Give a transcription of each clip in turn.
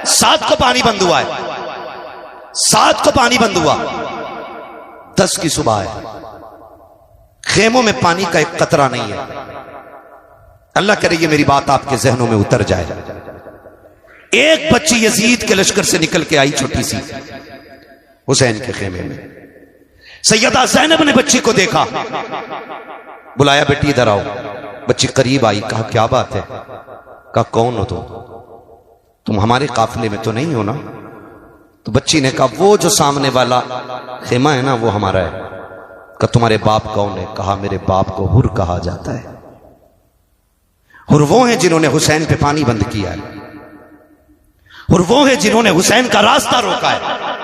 7 को पानी बंद हुआ है, 7 को पानी बंद हुआ, 10 की सुबह है, खेमों में पानी का एक कतरा नहीं है। अल्लाह करे ये मेरी बात आपके जहनों में उतर जाए। एक बच्ची यजीद के लश्कर से निकल के आई, छोटी सी, हुसैन के खेमे में। सैयदा ज़ैनब ने बच्ची को देखा, बुलाया, बेटी इधर आओ। बच्ची करीब आई, कहा क्या बात है? कहा कौन हो तुम हमारे काफिले में तो नहीं हो ना? तो बच्ची ने कहा वो जो सामने वाला खेमा है ना वो हमारा है। कहा तुम्हारे बाप कौन है? कहा मेरे बाप को हुर कहा जाता है। हुर वो हैं जिन्होंने हुसैन पे पानी बंद किया है, हुर वो हैं जिन्होंने हुसैन का रास्ता रोका है।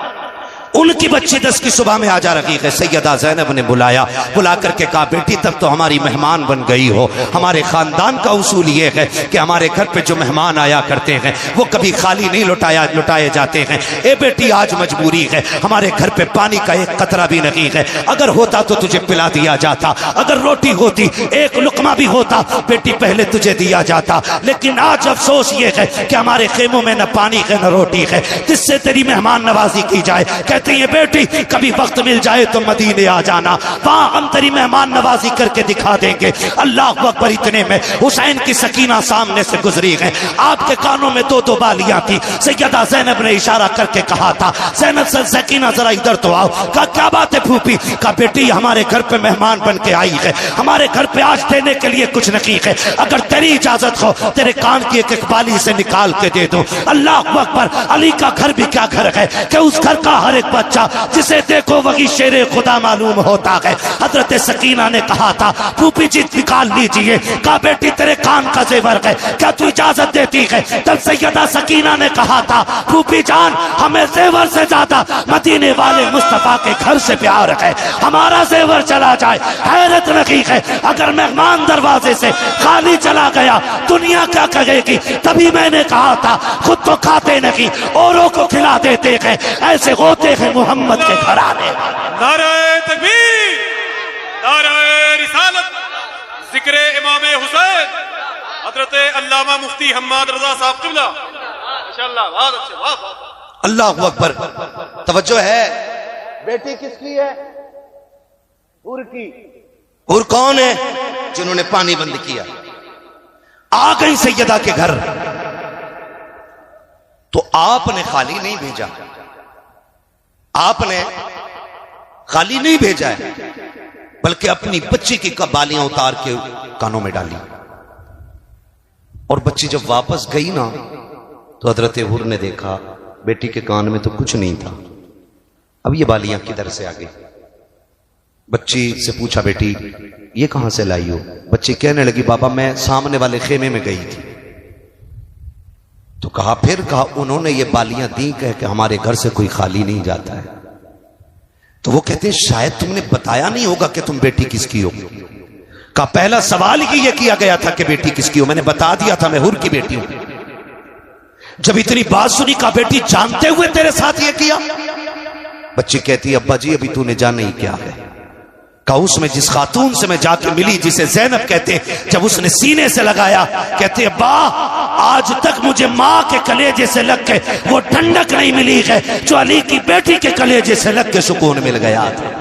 उनकी बच्ची 10 की सुबह में आ जा रही है। सैयदा ज़ैनब ने बुलाया, बुला करके कहा बेटी तब तो हमारी मेहमान बन गई हो। हमारे खानदान का उसूल ये है कि हमारे घर पे जो मेहमान आया करते हैं वो कभी खाली नहीं लुटाए जाते हैं। ए बेटी आज मजबूरी है, हमारे घर पे पानी का एक कतरा भी नहीं है। अगर होता तो तुझे पिला दिया जाता, अगर रोटी होती, एक लुकमा भी होता बेटी पहले तुझे दिया जाता। लेकिन आज अफसोस ये है कि हमारे खेमों में न पानी है न रोटी है, जिससे तेरी मेहमान नवाजी की जाए। कहती है बेटी कभी वक्त मिल जाए तो मदीने आ जाना, वहां हम तेरी मेहमान नवाजी करके दिखा देंगे। अल्लाह अकबर। इतने में हुसैन की सकीना सामने से गुजरी है, आपके कानों में 2-2 बालियां थी। सैयदा ज़ैनब ने इशारा करके कहा था ज़ैनब से सकीना जरा इधर तो आओ। कहा क्या बात है फूफी? कहा बेटी हमारे घर पे मेहमान बन के आई है, हमारे घर पे आज देने के लिए कुछ नहीं है। अगर तेरी इजाजत हो तेरे कान की एक बाली से निकाल के दे दो। अल्लाह अकबर। अली का घर भी क्या घर है कि उस घर का हर एक बच्चा जिसे देखो वही शेरे खुदा मालूम होता है। हजरत सकीना ने कहा था फूफी जी निकाल लीजिए। कहा बेटी तेरे कान का जेवर है, क्या तू इजाजत देती है? तब सैयदा सकीना ने कहा था फूफी जान हमें जेवर से ज्यादा मदीने वाले मुस्तफा के घर से प्यार है। हमारा जेवर चला जाए हैरत नहीं है, अगर मेहमान दरवाजे से खाली चला गया दुनिया क्या कहेगी? तभी मैंने कहा था खुद तो खाते नहीं औरों को खिला देते हैं, ऐसे होते हैं मोहम्मद के घराने। नारे तकबीर, नारे रिसालत, जिक्र इमाम हुसैन हजरत अल्लामा मुफ्ती हम्माद रजा साहब किबला। माशाअल्लाह बहुत अच्छे, वाह। अल्लाह अकबर। तवज्जो है, बेटी किसकी है? हुर की। हुर कौन है? जिन्होंने पानी बंद किया। आ गई सैयदा के घर तो आपने खाली नहीं भेजा, आपने खाली नहीं भेजा है, बल्कि अपनी बच्ची की बालियां उतार के कानों में डाली। और बच्ची जब वापस गई ना तो हजरत हुर ने देखा बेटी के कान में तो कुछ नहीं था। अब ये बालियां किधर से आ गई? बच्ची से पूछा बेटी ये कहां से लाई हो? बच्ची कहने लगी बाबा मैं सामने वाले खेमे में गई थी। तो कहा फिर? कहा उन्होंने ये बालियां दी, कह के हमारे घर से कोई खाली नहीं जाता है। तो वो कहते हैं शायद तुमने बताया नहीं होगा कि तुम बेटी किसकी हो। का पहला सवाल ही ये किया गया था कि बेटी किसकी हो, मैंने बता दिया था मैं हुर की बेटी हूं। जब इतनी बात सुनी का बेटी जानते हुए तेरे साथ ये किया? बच्ची कहती अब्बा जी अभी तूने जाना ही क्या है। का उसमें जिस खातून से मैं जाके मिली जिसे ज़ैनब कहते, जब उसने सीने से लगाया कहते अब्बा आज तक मुझे माँ के कलेजे से लग के वो ठंडक नहीं मिली है जो अली की बेटी के कलेजे से लग के सुकून मिल गया था।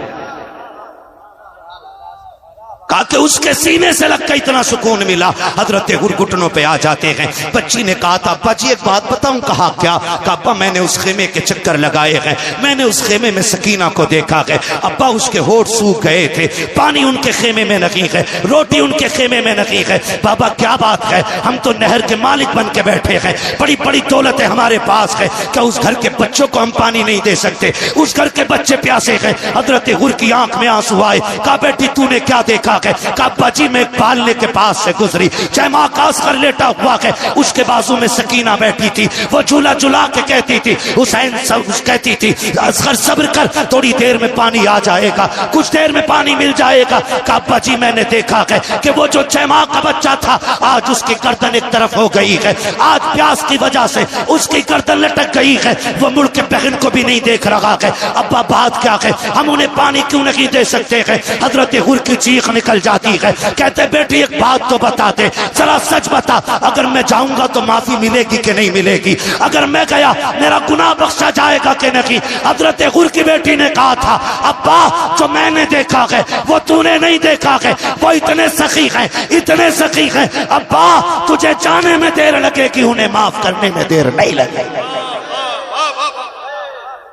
कहा कि उसके सीने से लग के इतना सुकून मिला। हजरत हुर घुटनों पे आ जाते हैं। बच्ची ने कहा था अब्बा जी एक बात बताऊं? कहा क्या? कहा अब्बा मैंने उस खेमे के चक्कर लगाए हैं, मैंने उस खेमे में सकीना को देखा है। अब्बा उसके होठ सूख गए थे, पानी उनके खेमे में नहीं है, रोटी उनके खेमे में नहीं है। बाबा क्या बात है, हम तो नहर के मालिक बन के बैठे हैं, बड़ी बड़ी दौलत है हमारे पास है, क्या उस घर के बच्चों को हम पानी नहीं दे सकते? उस घर के बच्चे प्यासे हैं। हजरत हुर की आंख में आंसू आए। कहा बेटी तूने क्या देखा? कहा जी मैं पालने के पास से गुजरी, जयमा का असगर लेटा हुआ है, उसके बाजू में सकीना बैठी थी, वो झूला झुला के कहती थी हुसैन सब कहती थी असगर सब्र कर थोड़ी देर में पानी आ जाएगा, कुछ देर में पानी मिल जाएगा। कहा जी मैंने देखा है कि वो जो जयमा का बच्चा था आज उसकी गर्दन एक तरफ हो गई है, आज प्यास की वजह से उसकी गर्दन लटक गई है, वो मुड़ के बहन को भी नहीं देख रहा है। अब्बा बात क्या है, हम उन्हें पानी क्यों नहीं दे सकते हैं? हजरत हुर की चीख निकल जाती है। कहते बेटी एक बात तो बता दे, जरा सच बता, अगर मैं जाऊंगा तो माफी मिलेगी कि नहीं मिलेगी? अगर मैं गया मेरा गुनाह बख्शा जाएगा कि नहीं? हजरत गुर की बेटी ने कहा था, अब्बा जो मैंने देखा है वो तूने नहीं देखा है, वो इतने सखी हैं, इतने सखी हैं, अब्बा तुझे जाने में देर लगेगी, उन्हें माफ करने में देर नहीं लगेगी।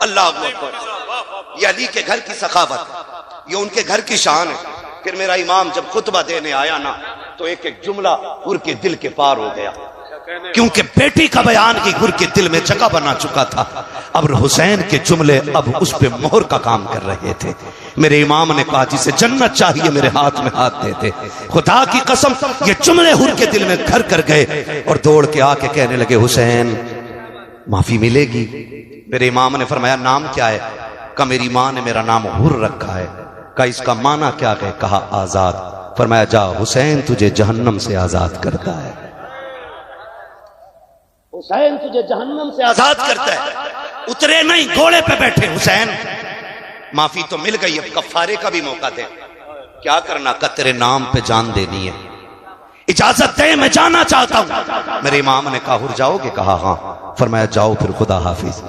अल्लाह अकबर। ये अली के घर की सखावत, ये उनके घर की शान है। फिर मेरा इमाम जब खुतबा देने आया ना, तो एक एक जुमला गुर के दिल के पार हो गया, क्योंकि बेटी का बयान ही गुर के दिल में जगह बना चुका था। अब हुसैन के जुमले अब उस पे मोहर का काम कर रहे थे। मेरे इमाम ने कहा, जिसे जन्नत चाहिए मेरे हाथ में हाथ दे दे। खुदा की कसम ये जुमले हुर के दिल में घर कर गए और दौड़ के आके कहने लगे, हुसैन माफी मिलेगी? मेरे इमाम ने फरमाया, नाम क्या है? कहा मेरी मां ने मेरा नाम हुर रखा है। कहा इसका माना क्या है? कहा आजाद। फरमाया जा हुसैन तुझे जहन्नम से आजाद करता है, हुसैन तुझे जहन्नम से आजाद करता है। उतरे नहीं, घोड़े पे बैठे हुसैन। माफी तो मिल गई, अब कफारे का भी मौका दे। क्या करना? का तेरे नाम पे जान देनी है, इजाजत दे, मैं जाना चाहता हूं। मेरे इमाम ने कहा हुर जाओगे? कहा हाँ। फरमाया जाओ फिर, खुदा हाफिज।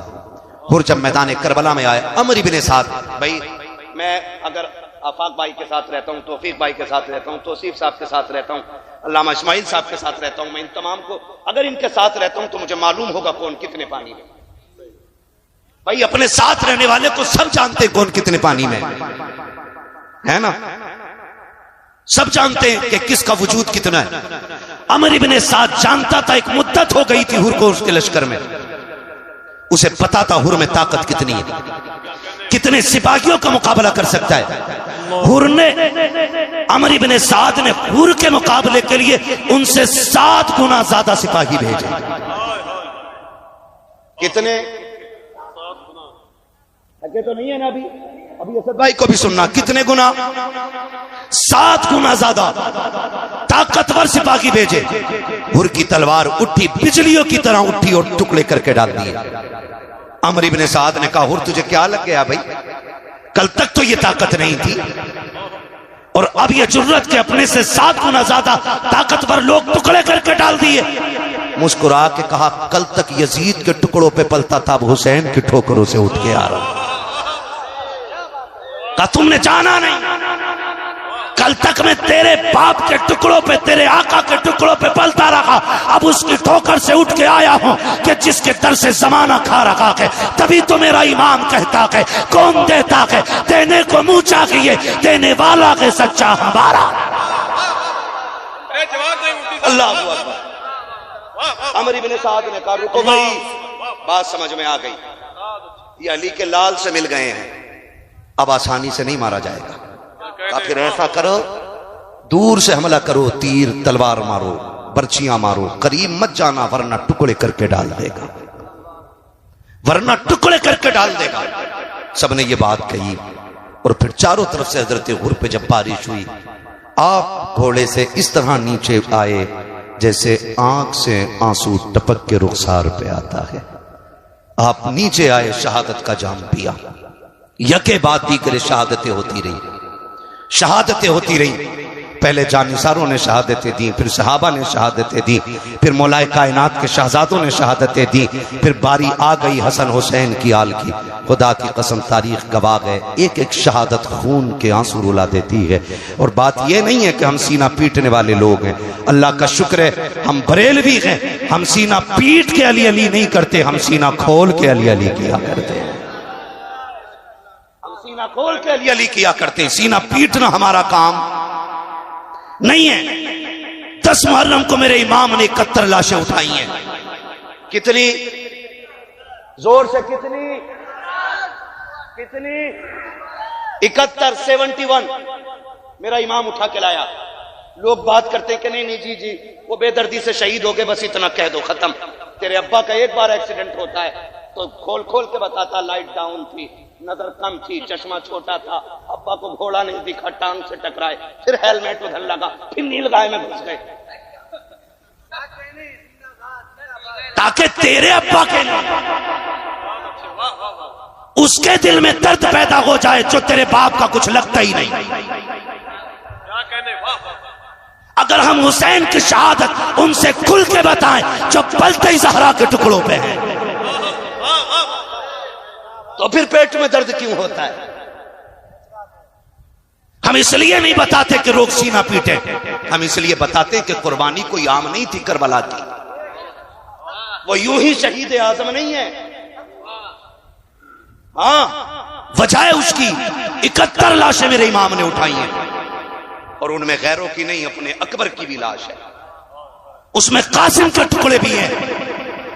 हुर जब मैदान करबला में आए, अमर इब्ने साद, भाई मैं अगर आफाक भाई के साथ रहता हूँ, तौफीक भाई के साथ रहता हूँ, तौसीफ साहब के साथ रहता हूँ, अल्लामा इस्माइल साहब के साथ रहता हूँ, मैं इन तमाम को अगर इनके साथ रहता हूँ तो मुझे मालूम होगा कौन कितने पानी में। भाई अपने साथ रहने वाले को सब जानते हैं कौन कितने पानी में है ना, सब जानते हैं कि किसका वजूद कितना है। अमर इब्ने साद जानता था, एक मुद्दत हो गई थी हुर को उसके लश्कर में, उसे पता था हुर में ताकत कितनी है, कितने सिपाहियों का मुकाबला कर सकता है। हुर ने, अमर इब्ने साद ने हुर के मुकाबले के लिए उनसे 7 गुना ज्यादा सिपाही भेजे। कितने? तो नहीं है ना अभी असद भाई को भी सुनना, कितने गुना? 7 गुना ज्यादा ताकतवर सिपाही भेजे। हुर की तलवार उठी, बिजलियों की तरह उठी और टुकड़े करके डाल दिए। अमर इब्ने साद ने कहा, हुर तुझे क्या लग गया भाई? कल तक तो ये ताकत नहीं थी और अब ये जुर्रत के अपने से 7 गुना ज्यादा ताकतवर लोग टुकड़े करके डाल दिए। मुस्कुरा के कहा, कल तक यजीद के टुकड़ों पे पलता था, अब हुसैन की ठोकरों से उठ के आ रहा हूं। कहा तुमने जाना नहीं, कल तक मैं तेरे बाप के टुकड़ों पे, तेरे आका के टुकड़ों पे पलता रहा, अब उसकी ठोकर से उठ के आया हूं कि जिसके दर से जमाना खा रखा है। तभी तो मेरा इमाम कहता है, कौन देता है देने को मुंह चाहिए, देने वाला है सच्चा हमारा। अल्लाह अकबर। अमर इब्ने साद ने कहा, रुको भाई, बात समझ में आ गई, ये अली के लाल से मिल गए हैं, अब आसानी से नहीं मारा जाएगा। फिर ऐसा करो, दूर से हमला करो, तीर तलवार मारो, बर्छियां मारो, करीब मत जाना वरना टुकड़े करके डाल देगा, वरना टुकड़े करके डाल देगा। सबने ये बात कही और फिर चारों तरफ से हजरत हुर पे जब बारिश हुई, आप घोड़े से इस तरह नीचे आए जैसे आंख से आंसू टपक के रुखसार पे आता है। आप नीचे आए, शहादत का जाम पिया, यके बाद दीगरे शहादतें होती रही, शहादतें होती रही। पहले जानिसारों ने शहादतें दी, फिर सहाबा ने शहादतें दी, फिर मौलाए कायनात के शहजादों ने शहादतें दी, फिर बारी आ गई हसन हुसैन की आल की। खुदा की कसम तारीख गवाह गए, एक एक शहादत खून के आंसू रुला देती है। और बात यह नहीं है कि हम सीना पीटने वाले लोग हैं, अल्लाह का शुक्र है हम बरेलवी हैं, हम सीना पीट के अली अली नहीं करते, हम सीना खोल के अली अली किया करते हैं, सीना खोल के अली अली किया करते हैं। सीना पीटना हमारा काम नहीं है। 10 मुहर्रम को मेरे इमाम ने 71 लाशें उठाई हैं। कितनी जोर से? कितनी 71, 71 मेरा इमाम उठा के लाया। लोग बात करते हैं कि नहीं नहीं जी वो बेदर्दी से शहीद हो गए, बस इतना कह दो, खत्म। तेरे अब्बा का एक बार एक्सीडेंट होता है तो खोल खोल के बताता, लाइट डाउन थी, नजर कम थी, चश्मा छोटा था, अब्बा को घोड़ा नहीं दिखा, टांग से टकराए, फिर हेलमेट उधर लगा, फिर नीलगाय में घुस गए, ताकि तेरे अब्बा के उसके दिल में दर्द पैदा हो जाए जो तेरे बाप का कुछ लगता ही नहीं। अगर हम हुसैन की शहादत उनसे खुल के बताएं जो पलते ही ज़हरा के टुकड़ों पे हैं, तो फिर पेट में दर्द क्यों होता है? हम इसलिए नहीं बताते कि रोग सीना पीटे, हम इसलिए बताते कि कुर्बानी कोई आम नहीं थी करबला की। वो यूं ही शहीद आजम नहीं है। हाँ, वजह उसकी 71 लाशें मेरे इमाम ने उठाई हैं, और उनमें गैरों की नहीं, अपने अकबर की भी लाश है। उसमें कासिम के टुकड़े भी हैं।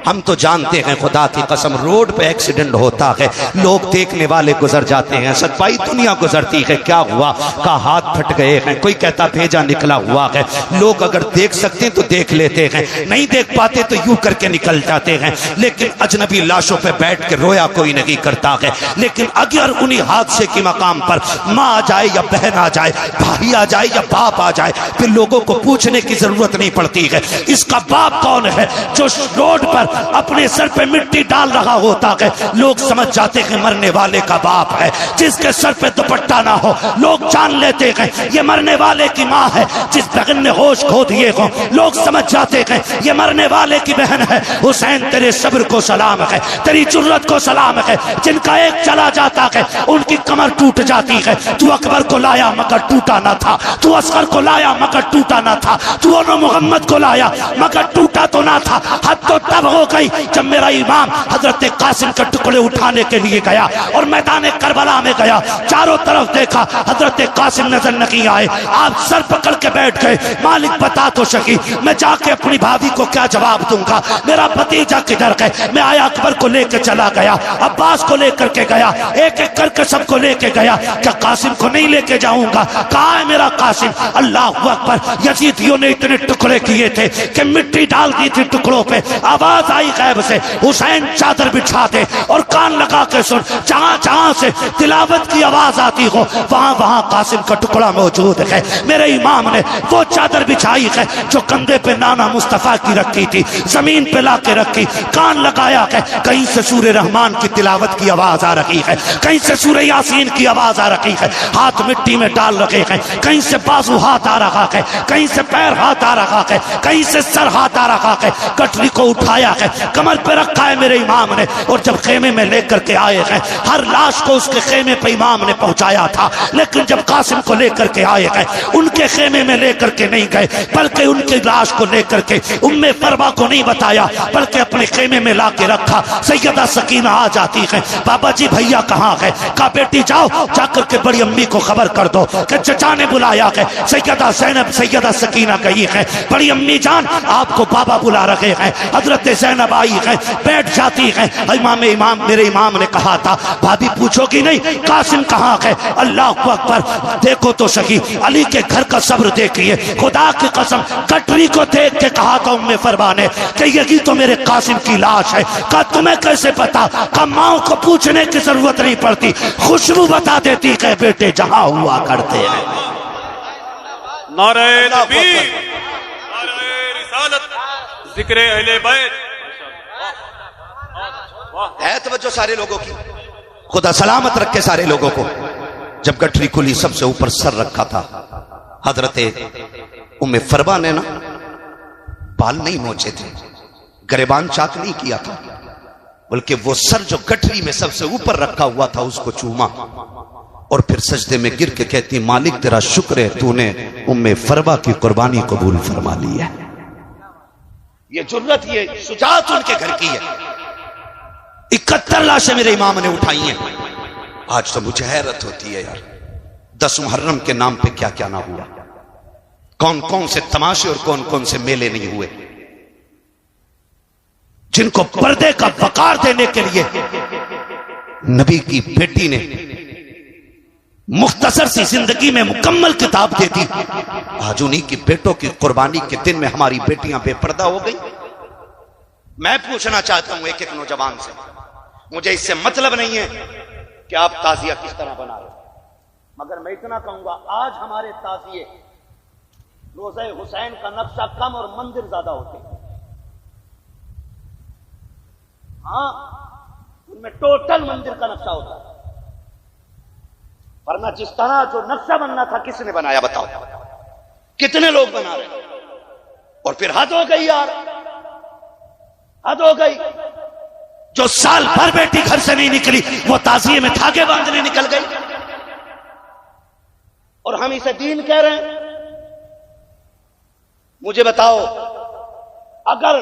हम तो जानते हैं, खुदा की कसम, रोड पे एक्सीडेंट होता है, लोग देखने वाले गुजर जाते हैं, सतपाई दुनिया गुजरती है, क्या हुआ का हाथ फट गए हैं, कोई कहता भेजा निकला हुआ है। लोग अगर देख सकते हैं तो देख लेते हैं, नहीं देख पाते तो यूं करके निकल जाते हैं। लेकिन अजनबी लाशों पे बैठ के रोया कोई नहीं करता है। लेकिन अगर उन्हीं हादसे के मकाम पर माँ आ जाए या बहन आ जाए, भाई आ जाए या बाप आ जाए, फिर लोगों को पूछने की जरूरत नहीं पड़ती है इसका बाप कौन है। जो रोड पर अपने सर पे मिट्टी डाल रहा होता है, लोग समझ जाते हैं मरने वाले का बाप है। जिसके सर पे दुपट्टा ना हो, लोग जान लेते हैं ये मरने वाले की माँ है। जिस बहन ने होश खो दिए हो, लोग समझ जाते हैं ये मरने वाले की बहन है। हुसैन, तेरे सब्र को सलाम है, तेरी जुर्रत को सलाम है। जिनका एक चला जाता है उनकी कमर टूट जाती है। तू अकबर को लाया मगर टूटा ना था, तू असगर को लाया मगर टूटा ना था, तू मोहम्मद को लाया मगर टूटा तो ना था। हद तो तब हो गई जब मेरा इमाम हजरत कासिम के टुकड़े उठाने के लिए गया और मैदान करबला में गया। चारों तरफ देखा, हजरत कासिम नजर नहीं आए। आप सर पकड़ के बैठ गए। मालिक बता तो सकी, मैं जाके अपनी भाभी को क्या जवाब दूंगा? मेरा भतीजा किधर है? मैं आया अकबर को लेकर चला गया, अब्बास को लेकर के गया, एक एक करके सबको लेके गया। क्या कासिम को नहीं लेके जाऊंगा? कहाँ है मेरा कासिम? अल्लाह अकबर। यजीदियों ने इतने टुकड़े किए थे कि मिट्टी डाल दी थी टुकड़ों पे। आवाज आई गैब से, हुसैन चादर बिछा दे और कान लगा के सुन। जहां जहां से तिलावत की आवाज आती हो वहां वहां कासिम का टुकड़ा मौजूद है। मेरे इमाम ने वो चादर बिछाई है जो कंधे पे नाना मुस्तफा की रखी थी, जमीन पे ला के रखी, कान लगाया है। कहीं से सूरह रहमान की तिलावत की आवाज आ रही है, कहीं से सूरह यासीन की आवाज आ रही है। हाथ मिट्टी में डाल रखे हैं, कहीं से बाजू हाथ आ रहा है, कहीं से पैर हाथ आ रहा है, कहीं से सर हाथ आ रहा है। कटरी को उठाया है, कमर पे रखा है मेरे इमाम ने, और जब खेमे में लेकर के आए हैं, हर लाश को उसके खेमे पे इमाम ने पहुंचाया था। लेकिन जब कासिम को लेकर के आए हैं, उनके खेमे में लेकर के नहीं गए, बल्कि उनकी लाश को लेकर के उम्मे फरवा को नहीं बताया, बल्कि अपने खेमे में ला के रखा। सैयदा सकीना आ जाती है, बाबा जी भैया कहाँ है? कहा बेटी जाओ जाकर के बड़ी अम्मी को खबर कर दो कि चचा ने बुलाया है। सैयदा ज़ैनब, सैयदा सकीना गई है, बड़ी अम्मी जान आपको बाबा बुला रहे हैं। हजरत ज़ैनब आई है, बैठ जाती है। इमाम मेरे इमाम ने कहा था भाभी पूछोगी नहीं कासिम कहाँ है? अल्लाह अकबर। देखो तो सही, अली के घर का सब्र देखिए। खुदा की कसम, कटरी को देख के कहा था उम्मे फरवा ने कि यही तो मेरे कासिम की लाश है। कहा तुम्हें कैसे पता? कहा माओ को पूछने की जरूरत नहीं पड़ती, खुशबू बता देती है बेटे जहां हुआ करते हैं। नारे तकबीर, नारे रिसालत, जिक्रे अहले बैत। है तवज्जो सारे लोगों की, खुदा सलामत रखे सारे लोगों को। जब गठरी खुली, सबसे ऊपर सर रखा था। हजरत उम्मे फरवा ने ना बाल नहीं नोचे थे, गरेबान चाक नहीं किया था, बल्कि वो सर जो गठरी में सबसे ऊपर रखा हुआ था उसको चूमा, और फिर सजदे में गिर के कहती मालिक तेरा शुक्र है तूने उम्मे फरवा की कुर्बानी कबूल फरमा ली है। ये जुर्रत, ये सुजात उनके घर की है। 71 लाशें मेरे इमाम ने उठाई हैं। आज तो मुझे हैरत होती है यार, 10 मुहर्रम के नाम पे क्या क्या ना हुआ, कौन कौन से तमाशे और कौन कौन से मेले नहीं हुए, जिनको पर्दे का वकार देने के लिए नबी की बेटी ने मुख्तसर सी जिंदगी में मुकम्मल किताब दे दी। आज उन्हीं की बेटों की कुर्बानी के दिन में हमारी बेटियां बेपर्दा हो गई। मैं पूछना चाहता हूं एक एक नौजवान से, मुझे इससे मतलब नहीं है कि आप ताजिया किस तरह बना रहे, मगर मैं इतना कहूंगा आज हमारे ताजिए रोज़े हुसैन का नक्शा कम और मंदिर ज्यादा होते हैं। हाँ, उनमें टोटल मंदिर का नक्शा होता है, वरना जिस तरह जो नक्शा बनना था किसने बनाया बताओ? कितने लोग बना रहे हैं। और फिर हद हो गई यार, हद हो गई। जो साल भर बेटी घर से नहीं निकली वो ताजिए में धागे बांधने निकल गई, और हम इसे दीन कह रहे हैं। मुझे बताओ, अगर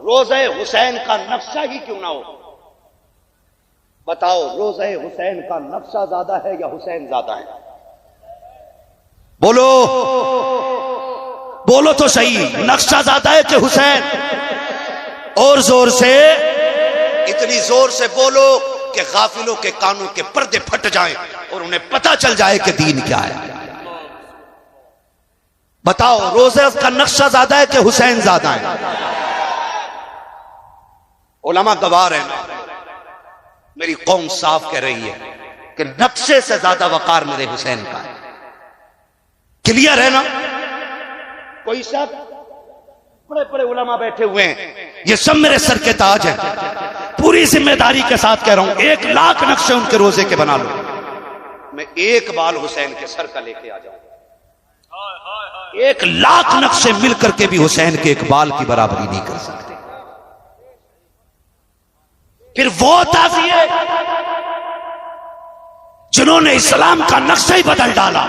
रोज़े हुसैन का नक्शा ही क्यों ना हो, बताओ रोज़े हुसैन का नक्शा ज्यादा है या हुसैन ज्यादा है? बोलो बोलो तो सही, नक्शा ज्यादा है कि हुसैन? और जोर से, इतनी जोर से बोलो कि गाफिलों के कानों के पर्दे फट जाएं और उन्हें पता चल जाए कि दीन क्या है। बताओ रोज़े का नक्शा ज्यादा है कि हुसैन ज्यादा है? उलमा गवाह है ना, मेरी कौम साफ कह रही है कि नक्शे से ज्यादा वकार मेरे हुसैन का है। क्लियर है ना? कोई शक? बड़े बड़े उलमा बैठे हुए हैं, ये सब मेरे सर के ताज हैं। पूरी जिम्मेदारी के साथ कह रहा हूं, 1 लाख नक्शे उनके रोजे के बना लो, मैं एक बाल हुसैन के सर का लेके आ जाऊं। 1 लाख नक्शे मिलकर के भी हुसैन के एक बाल की बराबरी नहीं कर सकते। फिर वो ताज़िए जिन्होंने इस्लाम का नक्शा ही बदल डाला।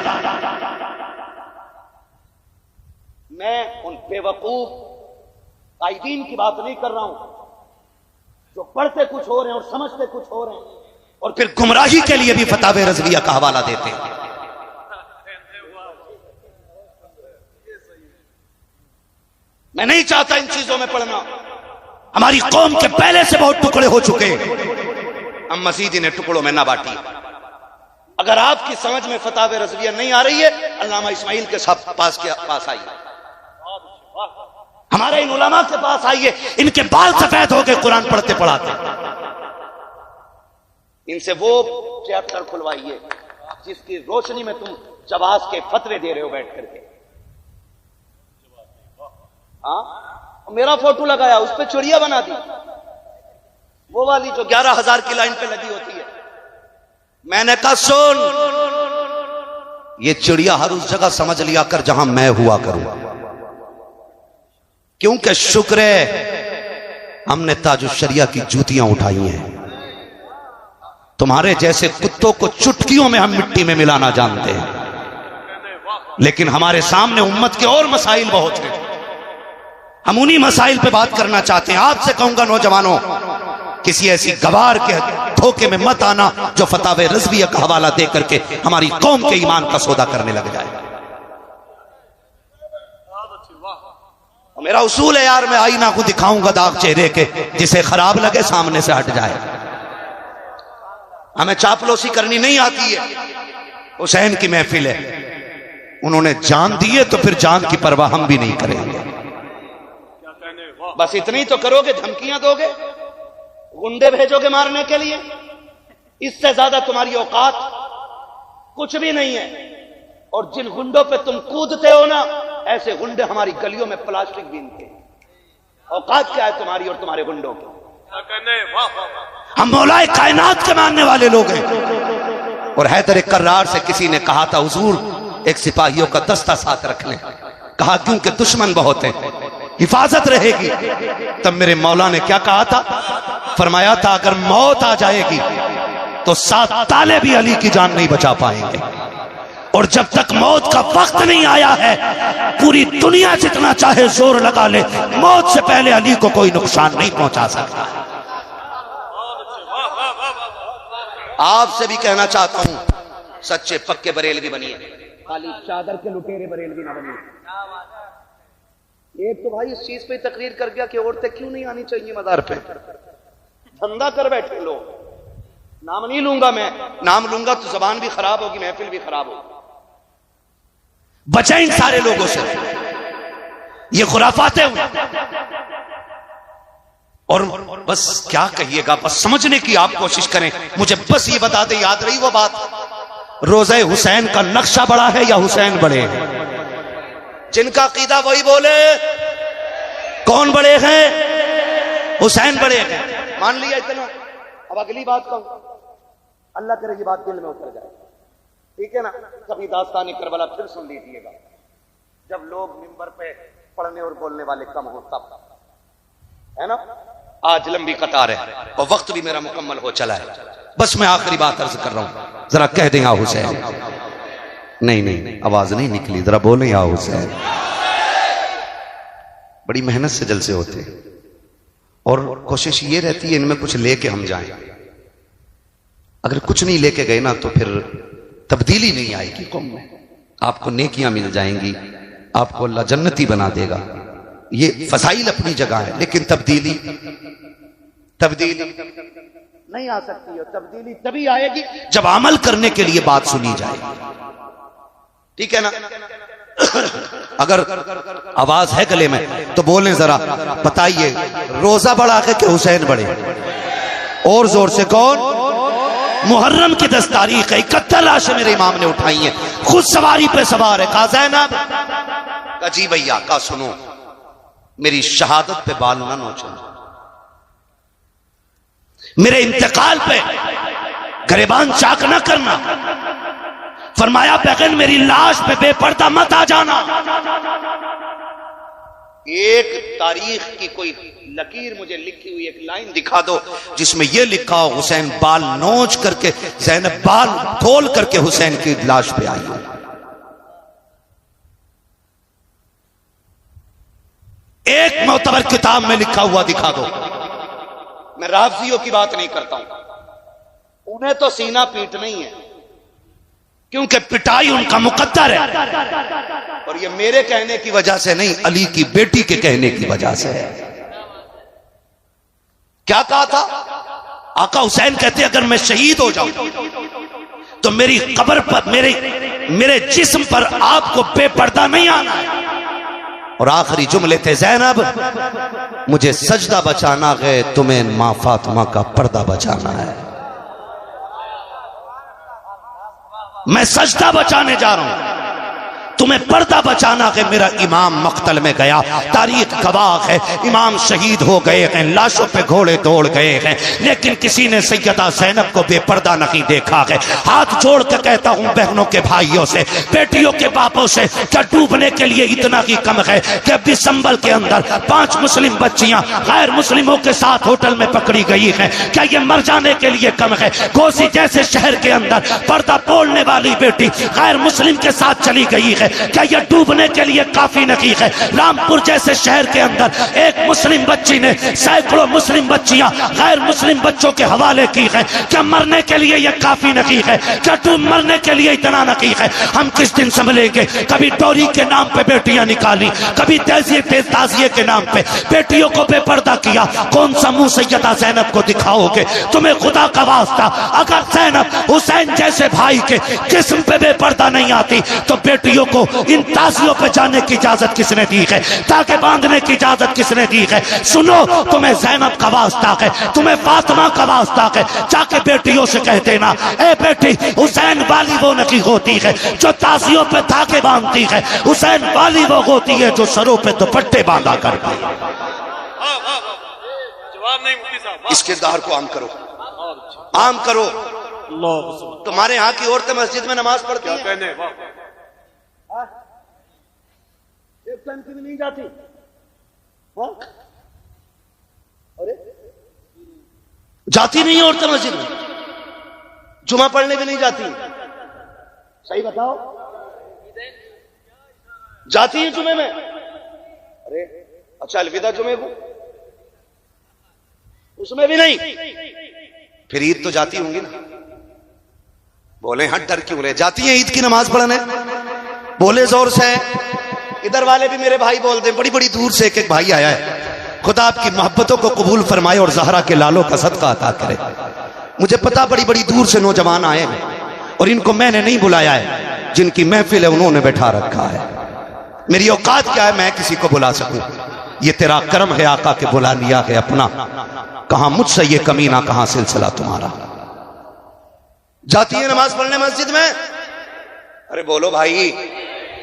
मैं उन बेवकूफ कायदीन की बात नहीं कर रहा हूं जो पढ़ते कुछ हो रहे हैं और समझते कुछ हो रहे हैं, और फिर गुमराही के लिए भी फतावे रज़विया का हवाला देते हैं। मैं नहीं चाहता इन चीजों में पढ़ना। हमारी कौम के पहले से बहुत टुकड़े हो चुके हैं, हम मजीद इन्हें टुकड़ों में ना बांटिए। अगर आपकी समझ में फतावे रज़विया नहीं आ रही है, अल्लामा इस्माइल के पास आइए, हमारे इन उलमा के पास आइए, इनके बाल सफेद हो गए कुरान पढ़ते पढ़ाते। इनसे वो चैप्टर खुलवाइए जिसकी रोशनी में तुम जवाज के फतवे दे रहे हो बैठ करके। हाँ, मेरा फोटो लगाया, उस पर चुड़िया बना दी, वो वाली जो 11,000 की लाइन पे लगी होती है। मैंने कहा सुन, ये चिड़िया हर उस जगह समझ लिया कर जहां मैं हुआ करूं, क्योंकि शुक्र है हमने ताजुश शरिया की जूतियां उठाई हैं। तुम्हारे जैसे कुत्तों को चुटकियों में हम मिट्टी में मिलाना जानते हैं, लेकिन हमारे सामने उम्मत के और मसाइल बहुत हैं। हम उन्हीं मसाइल पे बात करना चाहते हैं। आपसे कहूंगा नौजवानों, किसी ऐसी गवार के धोखे में मत आना जो फतावे रज़विया का हवाला दे करके हमारी कौम के ईमान का सौदा करने लग जाए। मेरा उसूल है यार, मैं आईना को दिखाऊंगा दाग चेहरे के, जिसे खराब लगे सामने से हट जाए। हमें चापलूसी करनी नहीं आती है। हुसैन की महफिल है, उन्होंने जान दी है तो फिर जान की परवाह हम भी नहीं करेंगे। बस इतनी तो करोगे, धमकियां दोगे, गुंडे भेजोगे मारने के लिए, इससे ज्यादा तुम्हारी औकात कुछ भी नहीं है। और जिन गुंडों पे तुम कूदते हो ना, ऐसे गुंडे हमारी गलियों में प्लास्टिक बीनते हैं। औकात क्या है तुम्हारी और तुम्हारे गुंडों की? हम मौलाए कायनात के मानने वाले लोग हैं। और हैदर कर्रार से किसी ने कहा था, हुजूर एक सिपाहियों का दस्ता साथ रख लें। कहा क्योंकि दुश्मन बहुत है, हिफाजत रहेगी। तब मेरे मौला ने क्या कहा था? फरमाया था अगर मौत आ जाएगी तो 7 ताले भी अली की जान नहीं बचा पाएंगे। और जब तक मौत का वक्त नहीं आया है, पूरी दुनिया जितना चाहे जोर लगा ले, मौत से पहले अली को कोई नुकसान नहीं पहुंचा सकता। आपसे भी कहना चाहता हूं, सच्चे पक्के बरेलवी बनिए, खाली चादर के लुटेरे बरेलवी ना बनिए। एक तो भाई इस चीज पे तकरीर कर गया कि औरतें क्यों नहीं आनी चाहिए मदार पे, धंधा कर बैठे लोग। नाम नहीं लूंगा मैं, नाम लूंगा तो जबान भी खराब होगी, महफिल भी खराब होगी। बचे इन सारे लोगों से, ये खुराफातें हुई। और बस क्या कहिएगा, बस समझने की आप कोशिश करें। मुझे बस ये बता दे, याद रही वो बात, रोज़े हुसैन का नक्शा बड़ा है या हुसैन बड़े हैं? जिनका कीदा वही बोले, कौन बड़े हैं? हुसैन बड़े हैं। मान लिया इतना। अब अगली बात कहूं, अल्लाह करे ये बात दिल में उतर जाए, ठीक है ना? कभी दास्तान करबला फिर सुन लीजिएगा। जब लोग मिंबर पे पढ़ने और बोलने वाले कम हो तब, है ना। आज लंबी कतार है और वक्त भी मेरा मुकम्मल हो चला है। बस मैं आखिरी बात अर्ज कर रहा हूं, जरा कह दें या हुसैन। नहीं नहीं, आवाज नहीं निकली, जरा बोले या हुसैन। बड़ी मेहनत से जलसे होते हैं और कोशिश ये रहती है इनमें कुछ लेके हम जाएं। अगर कुछ नहीं लेके गए ना तो फिर तब्दीली नहीं आएगी कौम में। आपको नेकियां मिल जाएंगी, आपको अल्लाह जन्नती बना देगा। ये फसाइल अपनी जगह है, लेकिन तब्दीली नहीं आ सकती है। तब्दीली तभी आएगी जब अमल करने के लिए बात सुनी जाए, ठीक है ना। अगर आवाज है गले में तो बोलें जरा, बताइए रोजा बढ़ा के हुसैन बढ़े? और जोर से कौन? मुहर्रम की 10 तारीख है, 71 लाशें मेरे इमाम ने उठाई हैं, खुद सवारी पे सवार है। कहा ज़ैनब, कहा जी भैया, कहा सुनो मेरी शहादत पे बाल ना नोचो, मेरे इंतकाल पे गरेबान चाक ना करना। फरमाया बगैर मेरी लाश पे बेपर्दा मत आ जाना। एक तारीख की कोई लकीर मुझे लिखी हुई एक लाइन दिखा दो जिसमें यह लिखा हो हुसैन बाल नोच करके, ज़ैनब बाल खोल करके हुसैन की लाश पे आई हो। एक मोतबर किताब में लिखा हुआ दिखा दो। मैं राफजियों की बात नहीं करता हूं, उन्हें तो सीना पीट नहीं है क्योंकि पिटाई उनका मुकद्दर है, और ये मेरे कहने की वजह से नहीं, अली की बेटी के कहने की वजह से है। क्या कहा था आका हुसैन? कहते अगर मैं शहीद हो जाऊं तो मेरी कब्र पर, मेरे जिस्म पर आपको बेपर्दा नहीं आना है। और आखिरी जुमले थे, ज़ैनब मुझे सजदा बचाना है, तुम्हें मां फातिमा का पर्दा बचाना है। मैं सजदा बचाने जा रहा हूं, तुम्हें पर्दा बचाना है। मेरा इमाम मक्तल में गया, तारीख गवाह है, इमाम शहीद हो गए हैं, लाशों पे घोड़े दौड़ गए हैं, लेकिन किसी ने सैयदा ज़ैनब को बेपर्दा नहीं देखा है। हाथ जोड़ के कहता हूं बहनों के भाइयों से, बेटियों के बापों से, क्या डूबने के लिए इतना ही कम है कि दिसंबर के अंदर 5 मुस्लिम बच्चियां गैर मुस्लिमों के साथ होटल में पकड़ी गई हैं? क्या ये मर जाने के लिए कम है? घोसी जैसे शहर के अंदर पर्दा बोलने वाली बेटी गैर मुस्लिम के साथ चली गई है, क्या यह डूबने के लिए काफी नहीं है? रामपुर जैसे शहर के अंदर एक मुस्लिम बच्ची ने सैकड़ों मुस्लिम बच्चियां गैर मुस्लिम बच्चों के हवाले की है, क्या मरने के लिए यह काफी नहीं है? क्या डूब मरने के लिए इतना नहीं है? हम किस दिन संभलेंगे? कभी टोरी के नाम पे बेटियां निकाली, कभी ताजिए के नाम पे बेटियों को बेपर्दा किया। कौन सा मुंह सैयदा ज़ैनब को दिखाओगे? तुम्हें खुदा का वास्ता, अगर ज़ैनब हुसैन जैसे भाई के जिस्म पे बेपर्दा नहीं आती तो बेटियों को इन ताजियों पे जाने की इजाजत किसने दी है? ताकि बांधने की इजाजत किसने दी है? सुनो, तुम्हें ज़ैनब का वास्ता है, तुम्हें फातिमा का वास्ता है, जाके बेटियों से कह देना, ए बेटी हुसैन वाली वो नहीं होती है जो ताजियों पे धागे बांधती है, हुसैन वाली वो होती है जो सरों पे दुपट्टे बांधा करती है। जवाब नहीं मुफ्ती साहब। इस किरदार को आम करो, आम करो। तुम्हारे यहाँ की औरतें मस्जिद में नमाज पढ़ती हैं? कहने एक टाइम की भी नहीं जाती? हाँ? अरे जाती नहीं औरतें मस्जिद में, जुमा पढ़ने भी नहीं जाती? सही बताओ, जाती है जुमे में? अरे अच्छा, अलविदा जुमे को उसमें भी नहीं? फिर ईद तो जाती होंगी ना? बोले हाँ, डर क्यों रहे? जाती है ईद की नमाज पढ़ने? बोले जोर से। इधर वाले भी मेरे भाई बोल दे, बड़ी बड़ी दूर से एक एक भाई आया है। खुदा आपकी मोहब्बतों को कबूल फरमाए और ज़हरा के लालों का सदका अता करे। मुझे पता बड़ी बड़ी दूर से नौजवान आए हैं और इनको मैंने नहीं बुलाया है, जिनकी महफिल है उन्होंने बैठा रखा है। मेरी औकात क्या है मैं किसी को बुला सकूं? ये तेरा कर्म है आका के बुला लिया है अपना। कहां मुझसे ये कमीना, कहां सिलसिला तुम्हारा? जाती है नमाज पढ़ने मस्जिद में? अरे बोलो भाई,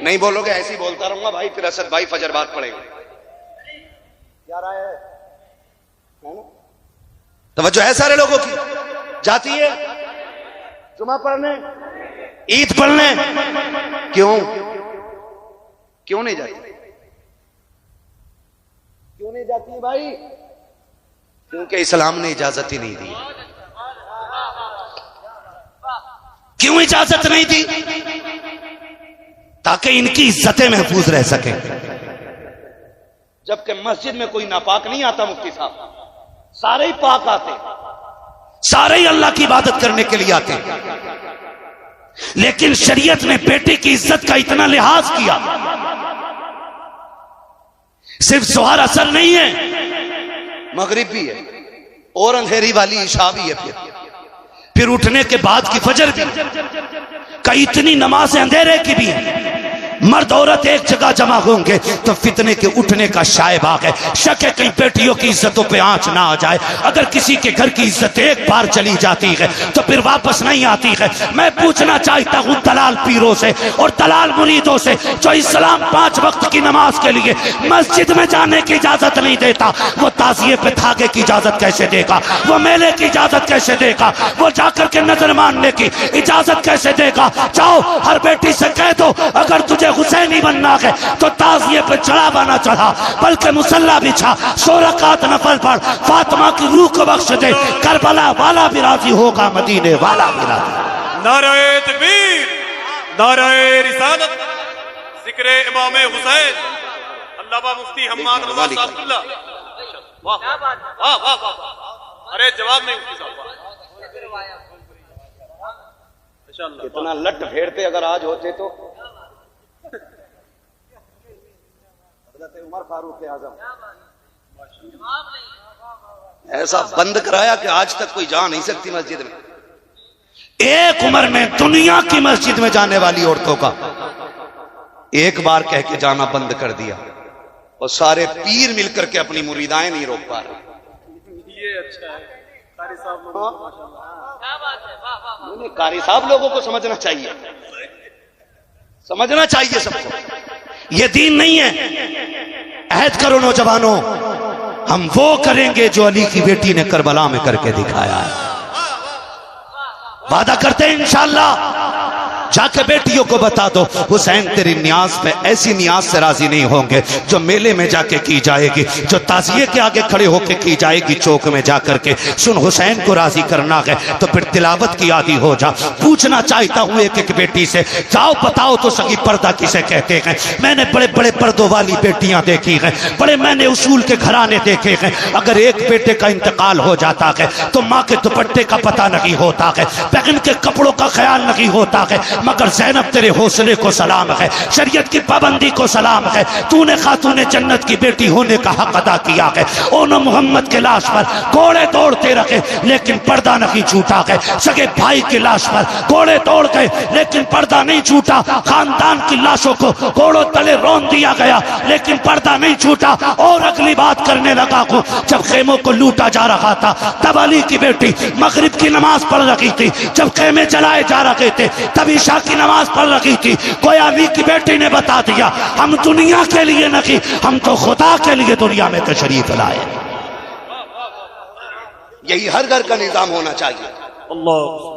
नहीं बोलोगे ऐसे ही बोलता रहूंगा भाई, फिर असद भाई फजर बाद पढ़ेंगे। क्या राय है ना? तवज्जो है सारे लोगों की? जाती है जुमा पढ़ने, ईद पढ़ने? क्यों? क्यों नहीं जाती? क्यों नहीं जाती है भाई? क्योंकि इस्लाम ने इजाजत ही नहीं दी। क्यों इजाजत नहीं दी? ताकि इनकी इज्जतें महफूज रह सकें। जबकि मस्जिद में कोई नापाक नहीं आता मुफ्ती साहब, सारे ही पाक आते, सारे ही अल्लाह की इबादत करने के लिए आते। लेकिन शरीयत ने बेटे की इज्जत का इतना लिहाज किया। सिर्फ जोहर असर नहीं है, मगरिब भी है, और अंधेरी वाली इशा भी है, फिर उठने के बाद की फजर भी। कई इतनी नमाज अंधेरे की भी है। मर्द औरत एक जगह जमा होंगे तो फितने के उठने का शायबाग है। शक है कहीं बेटियों की इज्जतों पे आंच ना आ जाए। अगर किसी के घर की इज्जत एक बार चली जाती है तो फिर वापस नहीं आती है। मैं पूछना चाहता हूं दलाल पीरों से और दलाल मुरीदों से, जो इस्लाम 5 वक्त की नमाज के लिए मस्जिद में जाने की इजाजत नहीं देता, वो ताजिए पे धागे की इजाजत कैसे देगा? वो मेले की इजाजत कैसे देगा? वो जाकर के नजर मारने की इजाजत कैसे देगा? जाओ हर बेटी से कह दो, अगर तुझे हुसैनी बनना है तो ताजिए पे चढ़ावा ना चढ़ा, बल्कि मुसल्ला बिछा, 100 रकात नफल पढ़, फातिमा की रूह को बख्श दे। करबला वाला भी राजी होगा, मदीने वाला भी राजी। नारे तकबीर, नारे रिसालत, जिक्रे इमामे हुसैन, अल्लामा मुफ्ती हम्माद रजा साहब किबला। वाह वाह वाह वाह, अरे जवाब नहीं मुफ्ती साहब। इतना लट फेरते अगर आज होते तो उमर फारूक आजम ऐसा बंद कराया कि आज तक कोई जा नहीं सकती मस्जिद में। एक उम्र में दुनिया की मस्जिद में जाने वाली औरतों का एक बार कह के जाना बंद कर दिया, और सारे पीर मिलकर के अपनी मुरीदाएं नहीं रोक पा रहे। ये अच्छा है, कारी साहब लोग माशाल्लाह। कारी साहब लोगों को समझना चाहिए, समझना चाहिए सबको। ये दीन नहीं है। अहद करो नौजवानों, हम वो करेंगे जो अली की बेटी ने करबला में करके दिखाया है। वादा करते हैं इंशाअल्लाह। जाके बेटियों को बता दो, हुसैन तेरी न्याज पे ऐसी न्याज से राजी नहीं होंगे जो मेले में जाके की जाएगी, जो ताजिए के आगे खड़े होके की जाएगी चौक में जाकर के। सुन, हुसैन को राजी करना है तो फिर तिलावत की आदि हो जा। पूछना चाहता हूं एक एक बेटी से, जाओ बताओ तो सही पर्दा किसे कहते हैं? मैंने बड़े बड़े पर्दों वाली बेटियां देखी हैं, बड़े मैंने उसूल के घराने देखे हैं। अगर एक बेटे का इंतकाल हो जाता है तो माँ के दुपट्टे का पता नहीं होता है, बहन के कपड़ों का ख्याल नहीं होता है। मगर ज़ैनब तेरे हौसले को सलाम है, शरीयत की पाबंदी को सलाम है। तूने खातूने जन्नत की बेटी होने का हक अदा किया है। ओनो मोहम्मद के लाश पर घोड़े दौड़ते रहे लेकिन पर्दा नहीं छूटा है। सगे भाई की लाश पर घोड़े दौड़ गए लेकिन पर्दा नहीं छूटा। खानदान की लाशों को घोड़ों तले रौंद दिया गया लेकिन पर्दा नहीं छूटा। और अगली बात करने लगा हूं, जब खेमों को लूटा जा रहा था तब अली की बेटी मगरिब की नमाज पढ़ रही थी। जब खेमे जलाए जा रहे थे तब ईशा की नमाज पढ़ रही थी। कोई अली की बेटी ने बता दिया, हम दुनिया के लिए नहीं, हम तो खुदा के लिए दुनिया में तशरीफ लाए। यही हर घर का निजाम होना चाहिए,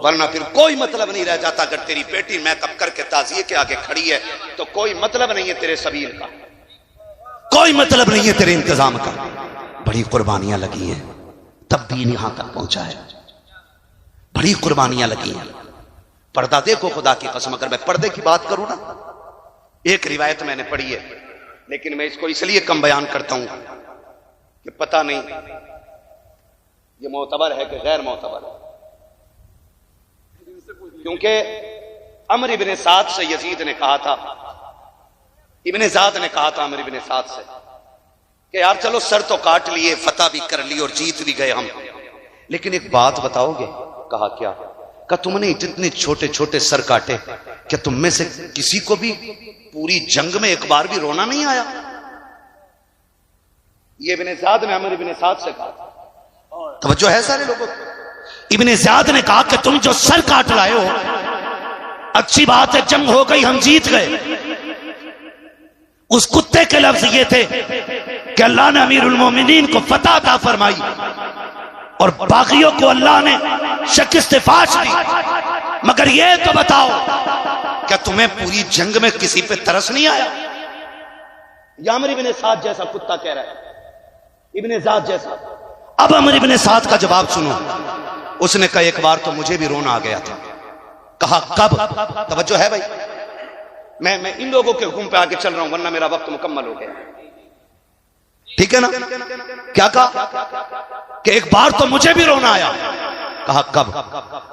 वरना फिर कोई मतलब नहीं रह जाता। अगर तेरी बेटी मेकअप करके ताजिए के आगे खड़ी है तो कोई मतलब नहीं है तेरे सबील का, कोई मतलब नहीं है तेरे इंतजाम का। बड़ी कुर्बानियां लगी हैं तब दीन यहां तक पहुंचा है, बड़ी कुर्बानियां लगी हैं। पर्दा देखो, खुदा की कसम अगर मैं पर्दे की बात करूं ना, एक रिवायत मैंने पढ़ी है लेकिन मैं इसको इसलिए कम बयान करता हूं कि पता नहीं ये मोतबर है कि गैर मोतबर है। क्योंकि अमर इब्ने साद से यजीद ने कहा था, इब्ने साद ने कहा था अमर इब्ने साद से कि यार चलो सर तो काट लिए, फतह भी कर ली और जीत भी गए हम, लेकिन एक बात बताओगे? कहा क्या? का तुमने जितने छोटे छोटे सर काटे, क्या तुम में से किसी को भी पूरी जंग में एक बार भी रोना नहीं आया? ये इब्ने ज़ियाद ने अमर इब्ने साद से कहा। तवज्जो है सारे लोगों को? इब्ने ज़ियाद ने कहा कि तुम जो सर काट लाए हो, अच्छी बात है, जंग हो गई, हम जीत गए। उस कुत्ते के लफ्ज ये थे कि अल्लाह ने अमीरुल मोमिनीन को फतह अता फरमाई और बागियों को अल्लाह ने शिकस्त फाश दी। मगर ये तो बताओ, क्या तुम्हें पूरी जंग में किसी पे तरस नहीं आया? या अमर इब्ने साद जैसा कुत्ता कह रहा है, इब्ने ज़ाद जैसा। अब अमर इब्ने साद का जवाब सुनो। उसने कहा एक बार तो मुझे भी रोना आ गया था। कहा कब? तवज्जो है भाई, मैं इन लोगों के हुक्म पे आके चल रहा हूं, वरना मेरा वक्त मुकम्मल हो गया। ठीक है ना? क्या कहा कि एक बार तो मुझे भी रोना आया। कहा कब?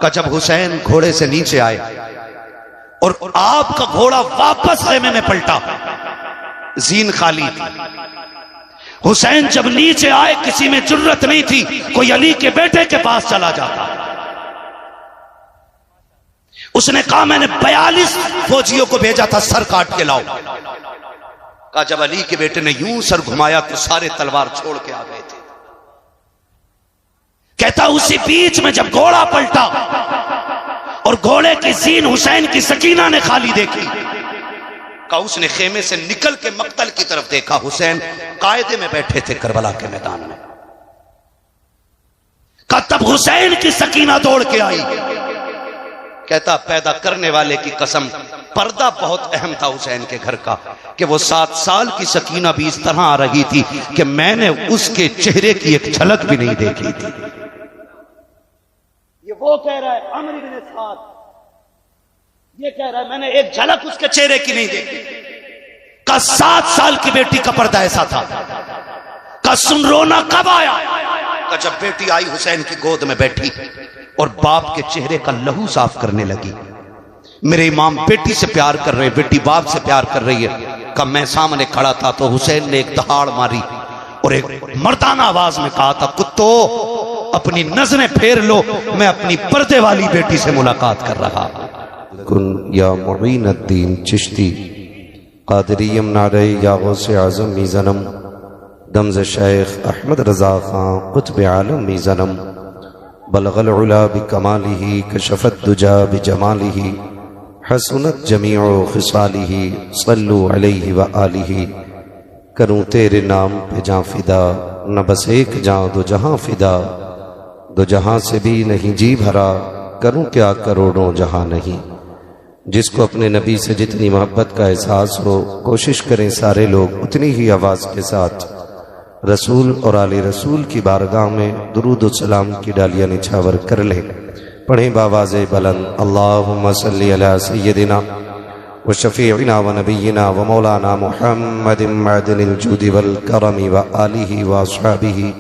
कहा जब हुसैन घोड़े से नीचे आए और आपका घोड़ा वापस खेमे में पलटा, जीन खाली थी। हुसैन जब नीचे आए किसी में जुर्रत नहीं थी, कोई अली के बेटे के पास चला जाता। उसने कहा मैंने 42 फौजियों को भेजा था, सर काट के लाओ। कहा जब अली के बेटे ने यूं सर घुमाया तो सारे तलवार छोड़ के आ गए थे। कहता उसी बीच में जब घोड़ा पलटा और घोड़े की जीन हुसैन की सकीना ने खाली देखी, कहा उसने खेमे से निकल के मक्तल की तरफ देखा। हुसैन कायदे में बैठे थे करबला के मैदान में। कहा तब हुसैन की सकीना दौड़ के आई। कहता पैदा करने वाले की कसम, पर्दा बहुत अहम था हुसैन के घर का कि वो 7 साल की सकीना भी इस तरह आ रही थी कि मैंने उसके चेहरे की एक झलक भी नहीं देखी थी। ये वो कह रहा है अमर इब्ने साद, ये कह रहा है मैंने एक झलक उसके चेहरे की नहीं देखी। का 7 साल की बेटी का पर्दा ऐसा था। का सुन रोना कब आया? का जब बेटी आई हुसैन की गोद में बैठी और बाप के चेहरे का लहू साफ करने लगी। मेरे इमाम बेटी से प्यार कर रहे, बेटी बाप से प्यार कर रही है। कब मैं सामने खड़ा था तो हुसैन ने एक दहाड़ मारी और एक मर्दाना आवाज में कहा था कुत्तो अपनी नजरें फेर लो, मैं अपनी पर्दे वाली बेटी से मुलाकात कर रहा। कुन या मुईनुद्दीन चिश्ती कादरियम नारे या गौसे आज़म मीज़नम दमज़ शेख अहमद रज़ा खां कुतुब आलम मीज़नम बलगल उला बिकमालिही कशफत दुजा बिजमालिही हसनत जमीउ खिसालिही सल्लु अलैहि व आलिही। करूं तेरे नाम पे जां फिदा, न बस एक जां दो जहां फिदा, दो जहां से भी नहीं जी भरा, करूं क्या करोड़ों जहां नहीं। जिसको अपने नबी से जितनी मोहब्बत का एहसास हो, कोशिश करें सारे लोग उतनी ही आवाज़ के साथ रसूल और आले रसूल की बारगाह में दुरूद और सलाम की डालियां निछावर कर लें। पढ़ें बावाज़े बुलंद अल्लाहुम्मा सल्ली अला सय्यदिना व शफीइना व नबिय्यिना व मौलाना मुहम्मदिन मअदनिल जुदी वल करमी व आलिहि व अस्हाबिहि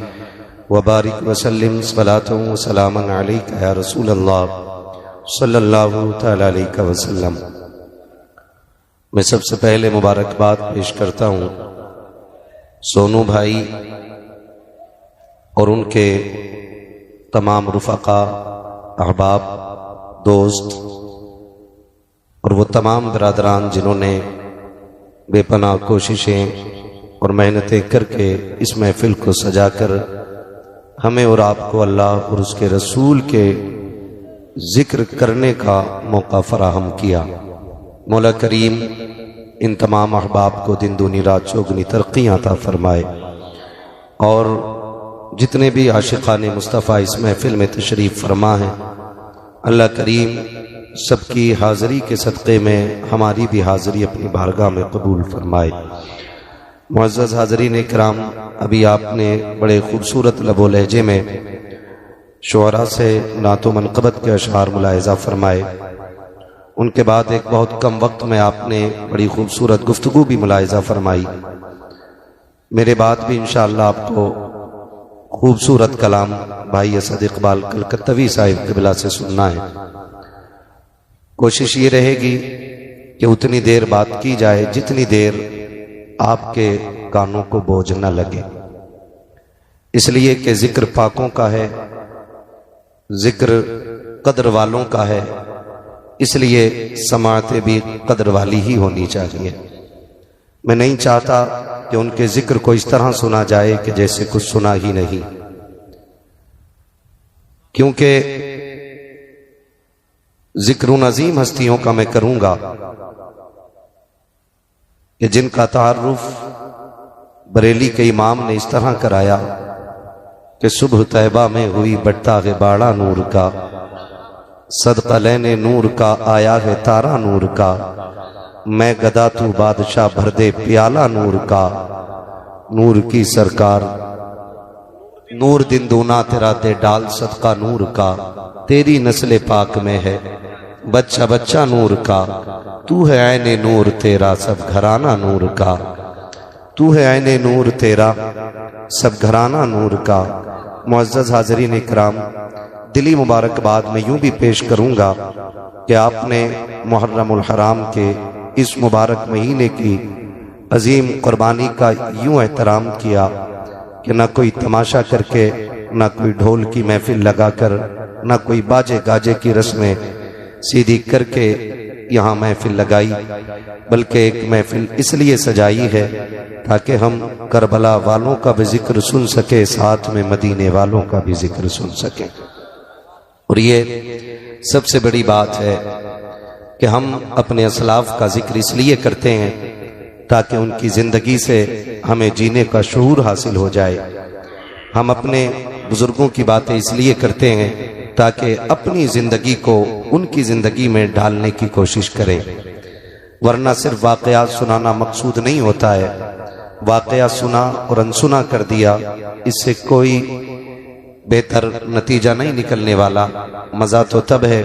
व बारिक व सल्लिम सलातन व सलामन अलैका या रसूल अल्लाह सल्लल्लाहु तआला अलैहि वसल्लम। मैं सबसे पहले मुबारकबाद पेश करता हूँ सोनू भाई और उनके तमाम रुफ़क़ा, अहबाब, दोस्त और वो तमाम बरादरान जिन्होंने बेपनाह कोशिशें और मेहनतें करके इस महफिल को सजाकर हमें और आपको अल्लाह और उसके रसूल के जिक्र करने का मौका फराहम किया। मौला करीम इन तमाम अहबाब को दिन दूनी रात चौगनी तरक्कियाँ अता फरमाए और जितने भी आशिक़ाने मुस्तफ़ा इस महफिल में तशरीफ़ फरमा हैं, अल्लाह करीम सबकी हाज़री के सदक़े में हमारी भी हाज़री अपनी बारगाह में कबूल फरमाए। मुअज़्ज़ज़ हाज़रीन इकराम, अभी आपने बड़े ख़ूबसूरत लबो लहजे में शुअरा से नातो मनक़बत के अशआर मुलाहिज़ा फरमाए। उनके बाद एक बहुत कम वक्त में आपने बड़ी खूबसूरत गुफ्तगू भी मुलाहिज़ा फरमाई। मेरे बाद भी इंशाअल्लाह आपको खूबसूरत कलाम भाई असद इकबाल कलकत्तवी साहिब क़िबला से सुनना है। कोशिश ये रहेगी कि उतनी देर बात की जाए जितनी देर आपके कानों को बोझ न लगे, इसलिए कि जिक्र पाकों का है, जिक्र कदर वालों का है, इसलिए समाअतें भी कदर वाली ही होनी चाहिए। मैं नहीं चाहता कि उनके जिक्र को इस तरह सुना जाए कि जैसे कुछ सुना ही नहीं, क्योंकि जिक्र नज़ीम हस्तियों का मैं करूंगा कि जिनका तारुफ बरेली के इमाम ने इस तरह कराया कि सुबह तैबा में हुई बट्टाग़े बाड़ा नूर का, सदका लेने नूर का आया है तारा नूर का, मैं गदा तू बादशाह भर दे प्याला नूर का, नूर की सरकार नूर दिन दूना तेरा दे डाल सदका नूर का, तेरी नस्ल पाक में है बच्चा बच्चा नूर का, तू है ऐने नूर तेरा सब घराना नूर का, तू है ऐने नूर तेरा सब घराना नूर का। मुअज़्ज़ज़ हाज़रीन इकराम, दिली मुबारकबाद में यूं भी पेश करूंगा कि आपने मुहर्रमुल हराम के इस मुबारक महीने की अजीम कुर्बानी का यूं एहतराम किया कि न कोई तमाशा करके, न कोई ढोल की महफिल लगाकर, न कोई बाजे गाजे की रस्में सीधी करके यहाँ महफिल लगाई, बल्कि एक महफिल इसलिए सजाई है ताकि हम करबला वालों का भी जिक्र सुन सके, साथ में मदीने वालों का भी जिक्र सुन सके। और ये सबसे बड़ी बात है कि हम अपने असलाफ का जिक्र इसलिए करते हैं ताकि उनकी जिंदगी से हमें जीने का शऊर हासिल हो जाए। हम अपने बुजुर्गों की बातें इसलिए करते हैं ताकि अपनी जिंदगी को उनकी जिंदगी में ढालने की कोशिश करें, वरना सिर्फ वाकयात सुनाना मकसूद नहीं होता है। वाकयात सुना और अनसुना कर दिया, इससे कोई बेहतर नतीजा नहीं निकलने वाला। मजा तो तब है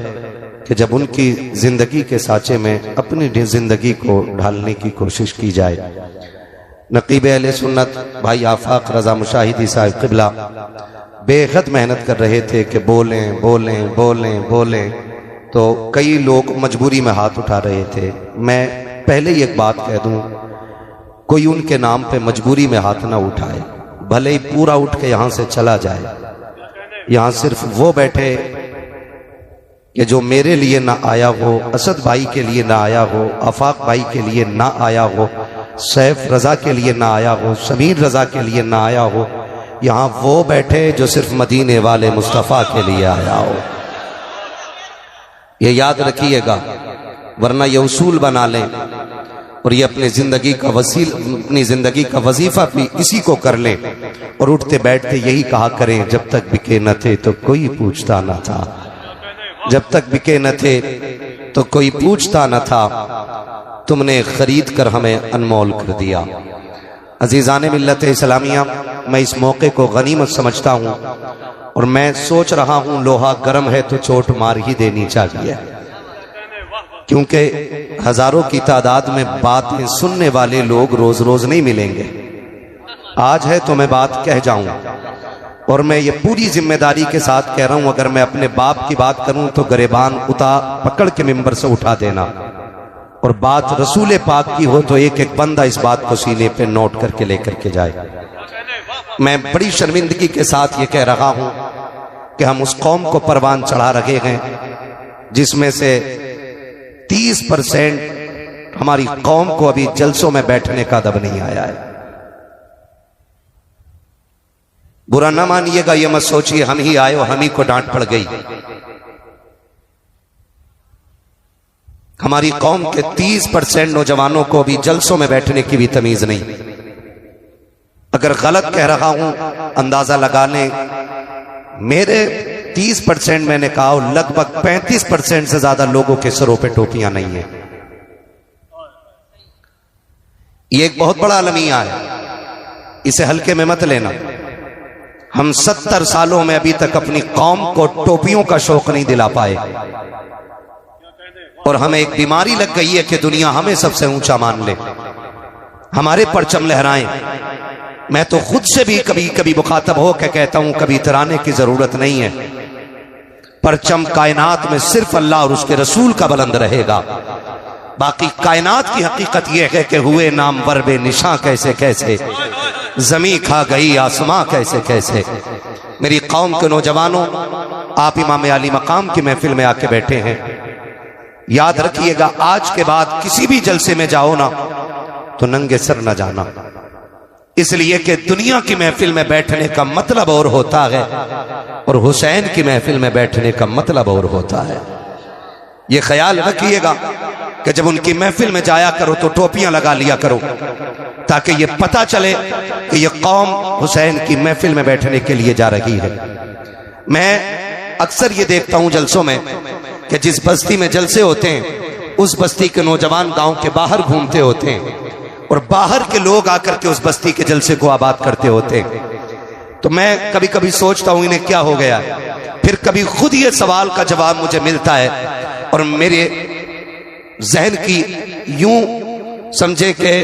कि जब उनकी जिंदगी के साँचे में अपनी जिंदगी को ढालने की कोशिश की जाए। नकीब अहले सुन्नत भाई आफाक रजा मुशाहिदी साहब क़िबला बेहद मेहनत कर रहे थे कि बोलें बोलें बोलें बोलें, तो कई लोग मजबूरी में हाथ उठा रहे थे। मैं पहले ही एक बात कह दूं, कोई उनके नाम पे मजबूरी में हाथ ना उठाए, भले ही पूरा उठ के यहां से चला जाए। यहां सिर्फ वो बैठे कि जो मेरे लिए ना आया हो, असद भाई के लिए ना आया हो, आफाक भाई के लिए ना आया हो, सैफ रजा के लिए ना आया हो, समीर रजा के लिए ना आया हो। यहां वो बैठे जो सिर्फ मदीने वाले मुस्तफा के लिए आया हो। ये याद रखिएगा, वरना ये उसूल बना लें और ये अपनी जिंदगी का वजीफा भी इसी को कर लें और उठते बैठते यही कहा करें, जब तक बिके न थे तो कोई पूछता न था, जब तक बिके न थे तो कोई पूछता न था, तुमने खरीद कर हमें अनमोल कर दिया। अजीजाने मिल्लत इस्लामिया, मैं इस मौके को गनीमत समझता हूँ और मैं सोच रहा हूँ लोहा गर्म है तो चोट मार ही देनी चाहिए, क्योंकि हजारों की तादाद में बातें सुनने वाले लोग रोज रोज नहीं मिलेंगे। आज है तो मैं बात कह जाऊं, और मैं ये पूरी जिम्मेदारी के साथ कह रहा हूं, अगर मैं अपने बाप की बात करूं तो गरेबान पकड़ के मिंबर से उठा देना, और बात रसूल पाक की हो तो एक एक बंदा इस बात को सीने पे नोट करके लेकर के जाए। मैं बड़ी शर्मिंदगी के साथ ये कह रहा हूं कि हम उस कौम को परवान चढ़ा रहे हैं जिसमें से 30% हमारी कौम को अभी जलसों में बैठने का अदब नहीं आया है। बुरा ना मानिएगा, ये मत सोचिए हम ही आए और हम ही को डांट पड़ गई। हमारी कौम के 30% नौजवानों को अभी जलसों में बैठने की भी तमीज नहीं। अगर गलत कह रहा हूं अंदाजा लगा लें, मेरे 30% मैंने कहा, लगभग 35% से ज्यादा लोगों के सरों पे टोपियां नहीं है। ये एक बहुत बड़ा अलमिया है, इसे हल्के में मत लेना। हम 70 सालों में अभी तक अपनी कौम को टोपियों का शौक नहीं दिला पाए, और हमें एक बीमारी लग गई है कि दुनिया हमें सबसे ऊंचा मान ले, हमारे परचम लहराएं। मैं तो खुद से भी कभी कभी मुखातब हो के कहता हूं, कभी इतराने की जरूरत नहीं है। परचम कायनात में सिर्फ अल्लाह और उसके रसूल का बुलंद रहेगा। बाकी कायनात की हकीकत यह है कि हुए नामवर बे निशां कैसे कैसे, जमी खा गई आसमां कैसे कैसे। मेरी कौम के नौजवानों, आप इमाम अली मकाम की महफिल में आके बैठे हैं, याद रखिएगा आज के बाद किसी भी जलसे में जाओ ना तो नंगे सर न जाना, इसलिए कि दुनिया की महफिल में बैठने का मतलब और होता है और हुसैन की महफिल में बैठने का मतलब और होता है। यह ख्याल रखिएगा कि जब उनकी महफिल में जाया करो तो टोपियां लगा लिया करो, ताकि यह पता चले कि यह कौम हुसैन की महफिल में बैठने के लिए जा रही है। मैं अक्सर ये देखता हूं जलसों में कि जिस बस्ती में जलसे होते हैं उस बस्ती के नौजवान गांव के बाहर घूमते होते हैं और बाहर के लोग आकर के उस बस्ती के जलसे को आबाद करते होते हैं। तो मैं कभी कभी सोचता हूं इन्हें क्या हो गया, फिर कभी खुद ये सवाल का जवाब मुझे मिलता है और मेरे जहन की यूं समझे कि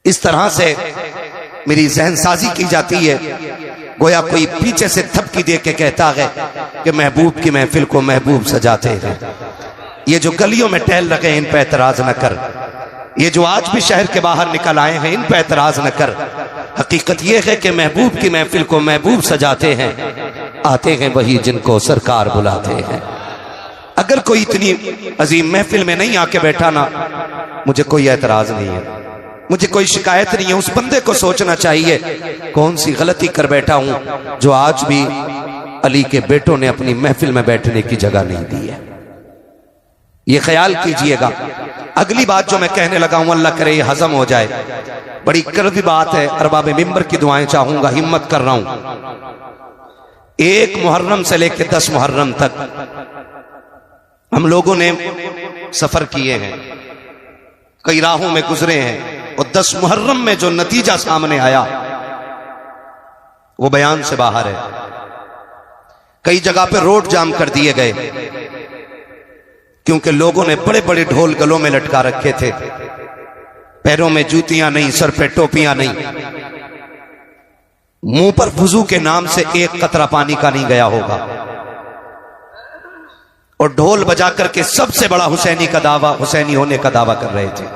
इस तरह से मेरी जहन साजी की जाती है, गोया कोई पीछे से थपकी दे के कहता है कि महबूब की महफिल को महबूब सजाते हैं। ये जो गलियों में टहल रहे हैं इन पर एतराज न कर, ये जो आज भी शहर के बाहर निकल आए हैं इन पर एतराज न कर। हकीकत ये है कि महबूब की महफिल को महबूब सजाते हैं, आते हैं वही जिनको सरकार बुलाते हैं। अगर कोई इतनी अजीम महफिल में नहीं आके बैठा ना, मुझे कोई एतराज नहीं है, मुझे कोई शिकायत नहीं है। उस बंदे को सोचना चाहिए कौन सी गलती कर बैठा हूं जो आज भी अली के बेटों ने अपनी महफिल में बैठने की जगह नहीं दी है। ये ख्याल कीजिएगा। अगली बात जो मैं कहने लगा हूं, अल्लाह करे ये हजम हो जाए, बड़ी कड़वी बात है, अरबाब मिंबर की दुआएं चाहूंगा, हिम्मत कर रहा हूं। 1 मुहर्रम से लेकर 10 मुहर्रम तक हम लोगों ने सफर किए हैं, कई राहों में गुजरे हैं और 10 मुहर्रम में जो नतीजा सामने आया वो बयान से बाहर है। कई जगह पे रोड जाम कर दिए गए क्योंकि लोगों ने बड़े बड़े ढोल गलों में लटका रखे थे, पैरों में जूतियां नहीं, सर पे टोपियां नहीं, मुंह पर वुजू के नाम से एक कतरा पानी का नहीं गया होगा और ढोल बजा करके सबसे बड़ा हुसैनी का दावा, हुसैनी होने का दावा कर रहे थे।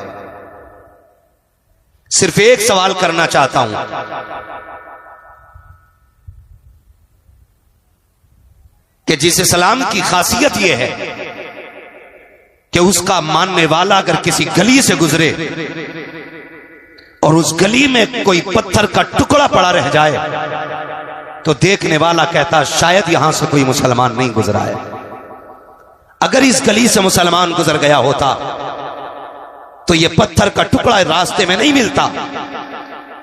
सिर्फ एक सवाल करना चाहता हूं, कि जिस इस्लाम की खासियत यह है कि उसका मानने वाला अगर किसी गली से गुजरे और उस गली में कोई पत्थर का टुकड़ा पड़ा रह जाए तो देखने वाला कहता शायद यहां से कोई मुसलमान नहीं गुजरा है। अगर इस गली से मुसलमान गुजर गया होता तो यह पत्थर का टुकड़ा रास्ते में नहीं मिलता,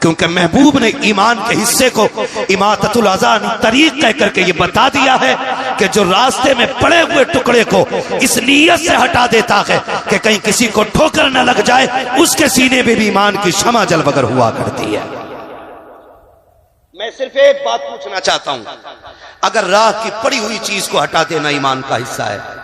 क्योंकि महबूब ने ईमान के हिस्से को इमाततुल अज़ान तरीक कह करके ये बता दिया है कि जो रास्ते में पड़े हुए टुकड़े को इस नीयत से हटा देता है कि कहीं किसी को ठोकर न लग जाए, उसके सीने में भी ईमान की शमा जलवगर हुआ करती है। मैं सिर्फ एक बात पूछना चाहता हूं, अगर राह की पड़ी हुई चीज को हटा देना ईमान का हिस्सा है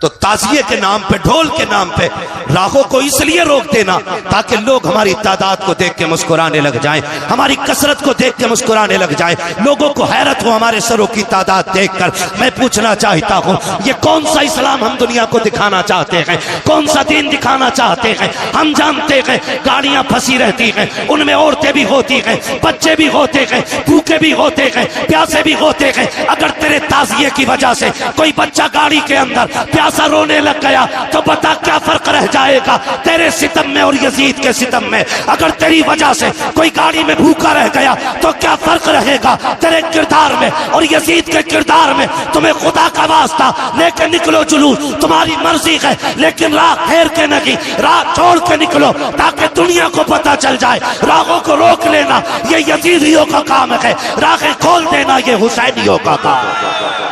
तो ताज़िये के नाम पे, ढोल के नाम पे राहों को इसलिए रोक देना ताकि लोग हमारी तादाद को देख के मुस्कुराने लग जाएं, हमारी कसरत को देख के मुस्कुराने लग जाएं, लोगों को हैरत हो हमारे सरों की तादाद देखकर। मैं पूछना चाहता हूं, ये कौन सा इस्लाम हम दुनिया को दिखाना चाहते हैं, कौन सा दीन दिखाना चाहते हैं? हम जानते हैं गाड़ियां फंसी रहती हैं, उनमें औरतें भी होती हैं, बच्चे भी होते हैं, भूखे भी होते हैं, प्यासे भी होते हैं। अगर तेरे ताज़िये की वजह से कोई बच्चा गाड़ी के अंदर सा रोने लग गया तो बता क्या फर्क रह जाएगा तेरे सितम में और यजीद के सितम में? अगर तेरी वजह से कोई गाड़ी में भूखा रह गया तो क्या फर्क रहेगा तेरे किरदार में और यजीद के किरदार में? तुम्हें खुदा का वास्ता लेके निकलो जुलूस, तुम्हारी मर्जी है, लेकिन राह फेर के नहीं, राह छोड़ के निकलो ताकि दुनिया को पता चल जाए। राहों को रोक लेना ये यजीदियों का काम है, राहें खोल देना ये हुसैनियों का काम है।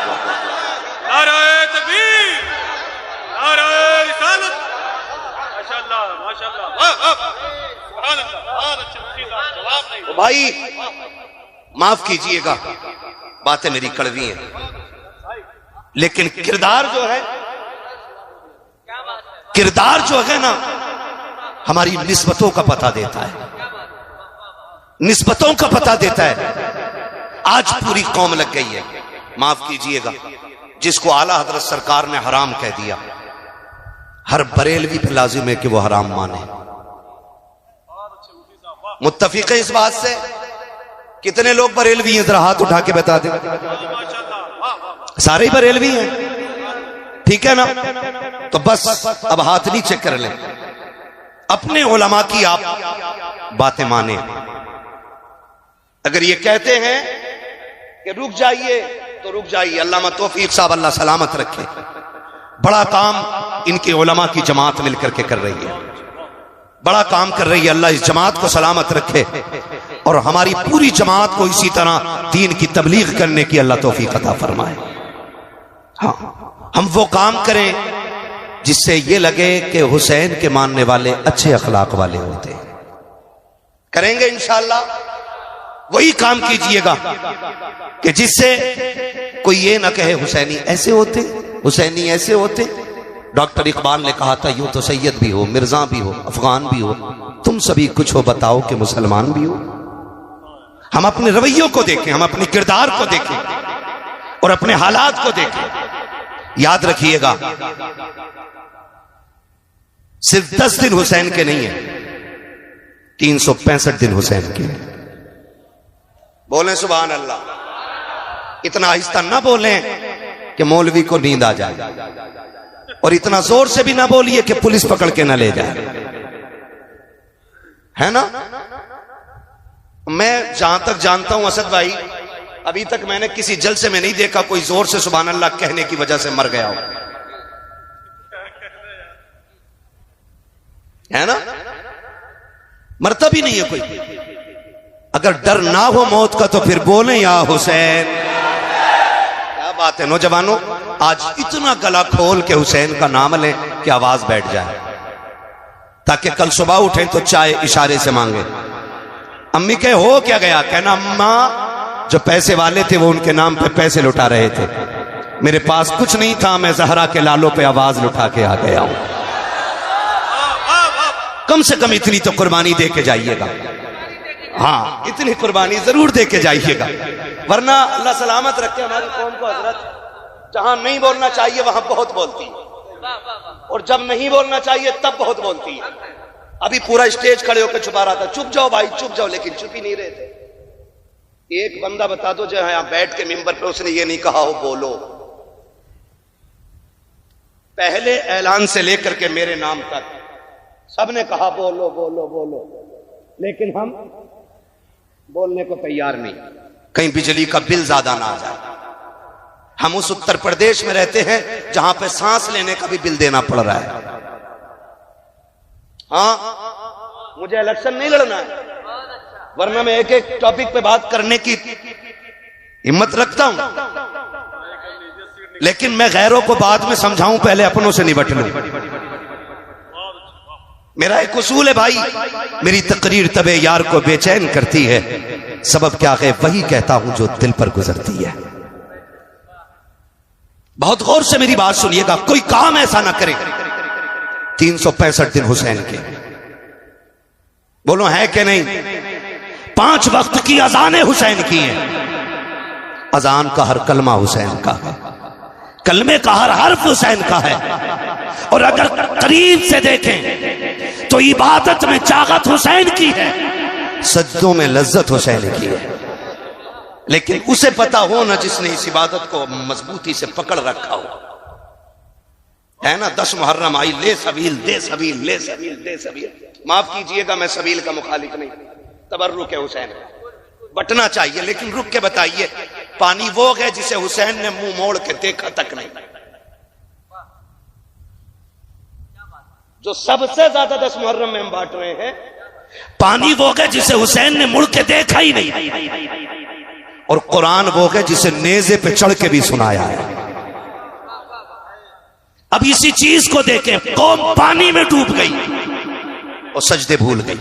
तो भाई माफ कीजिएगा, बातें मेरी कड़वी हैं, लेकिन किरदार जो है, किरदार जो है ना, हमारी निस्बतों का पता देता है, निस्बतों का पता देता है। आज पूरी कौम लग गई है, माफ कीजिएगा, जिसको आला हजरत सरकार ने हराम कह दिया, हर बरेलवी पे लाजिम है कि वो हराम माने। मुत्तफिक है इस बात से? कितने लोग बरेलवी हैं, जरा हाथ उठा के बता दें। सारे ही बरेलवी हैं, ठीक है ना? तो बस अब हाथ नीचे कर लें, अपने उलमा की आप बातें माने। अगर ये कहते हैं कि रुक जाइए तो रुक जाइए, अल्लामा तौफीक साहब अल्लाह सलामत रखे, बड़ा काम इनके उलमा की जमात मिलकर के कर रही है, बड़ा काम कर रही है। अल्लाह इस जमात को सलामत रखे और हमारी पूरी जमात को इसी तरह दीन की तबलीग करने की अल्लाह तौफीक अता फरमाए। हाँ, हम वो काम करें जिससे ये लगे कि हुसैन के मानने वाले अच्छे अखलाक वाले होते हैं। करेंगे इंशाअल्लाह। वही काम कीजिएगा कि जिससे कोई ये ना कहे हुसैनी ऐसे होते, हुसैनी ऐसे होते। डॉक्टर इकबाल ने कहा था, यूं तो सैयद भी हो, मिर्जा भी हो, अफगान भी हो, तुम सभी कुछ हो, बताओ कि मुसलमान भी हो। हम अपने रवैयों को देखें, हम अपने किरदार को देखें और अपने हालात को देखें। याद रखिएगा, सिर्फ 10 दिन हुसैन के नहीं है, 365 दिन हुसैन के। बोलें सुभान अल्लाह। इतना आहिस्ता ना बोलें कि मौलवी को नींद आ जाए, और इतना जोर से भी ना बोलिए कि पुलिस पकड़ के ना ले जाए, है ना। मैं जहां तक जानता हूं असद भाई, अभी तक मैंने किसी जलसे में नहीं देखा कोई जोर से सुभान अल्लाह कहने की वजह से मर गया हो, है ना। मरता भी नहीं है कोई। अगर डर ना हो मौत का तो फिर बोले या हुसैन। क्या बात है नौजवानों, आज इतना गला खोल के हुसैन का नाम लें कि आवाज बैठ जाए, ताकि कल सुबह उठें तो चाय इशारे से मांगे। अम्मी के हो क्या गया, कहना अम्मा जो पैसे वाले थे वो उनके नाम पे पैसे लुटा रहे थे, मेरे पास कुछ नहीं था, मैं जहरा के लालों पे आवाज लुटा के आ गया हूं। कम से कम इतनी तो कुर्बानी दे के जाइएगा। हाँ, इतनी कुर्बानी जरूर दे के जाइएगा, वरना अल्लाह सलामत रखे हमारी कौम को। हजरत जहां नहीं बोलना चाहिए वहां बहुत बोलती है, और जब नहीं बोलना चाहिए तब बहुत बोलती है। अभी पूरा स्टेज खड़े होकर छुपा रहा था, चुप जाओ भाई चुप जाओ, लेकिन चुप ही नहीं रहे थे। एक बंदा बता दो जो यहां बैठ के मिंबर पे उसने ये नहीं कहा हो बोलो। पहले ऐलान से लेकर के मेरे नाम तक सबने कहा बोलो बोलो बोलो, लेकिन हम बोलने को तैयार नहीं, कहीं बिजली का बिल ज्यादा ना आ जाए। हम उस उत्तर प्रदेश में रहते हैं जहां पे सांस लेने का भी बिल देना पड़ रहा है। हाँ, मुझे इलेक्शन नहीं लड़ना है, वरना मैं एक एक टॉपिक पे बात करने की हिम्मत रखता हूं, लेकिन मैं गैरों को बाद में समझाऊं, पहले अपनों से निपट लूं। मेरा एक उसूल है भाई, मेरी तकरीर तबे यार को बेचैन करती है, सबब क्या है वही कहता हूं जो दिल पर गुजरती है। बहुत गौर से मेरी बात सुनिएगा, कोई काम ऐसा ना करे। 365 दिन हुसैन के, बोलो है कि नहीं। 5 वक्त की अजानें हुसैन की हैं। अजान का हर कलमा हुसैन का है, कलमे का हर हर्फ हुसैन का है, और अगर करीब से देखें तो इबादत में चाहत हुसैन की है, सज्जों में लज्जत हुसैन की है। लेकिन उसे पता हो ना जिसने इस इबादत को मजबूती से पकड़ रखा हो, है ना। 10 मुहर्रम आई, ले सबील दे सबील, ले सबील दे सबील। माफ कीजिएगा मैं सबील का मुखालिफ नहीं, तबर्रुक है हुसैन, बटना चाहिए, लेकिन रुक के बताइए पानी वो है जिसे हुसैन ने मुंह मोड़ के देखा तक नहीं। जो सबसे ज्यादा 10 मुहर्रम में हम बांट रहे हैं, पानी वो है जिसे हुसैन ने मुड़ के देखा ही नहीं, और कुरान वो है जिसे नेज़े पे चढ़ के भी सुनाया है। अब इसी चीज को देखें, कौम पानी में डूब गई और सजदे भूल गई,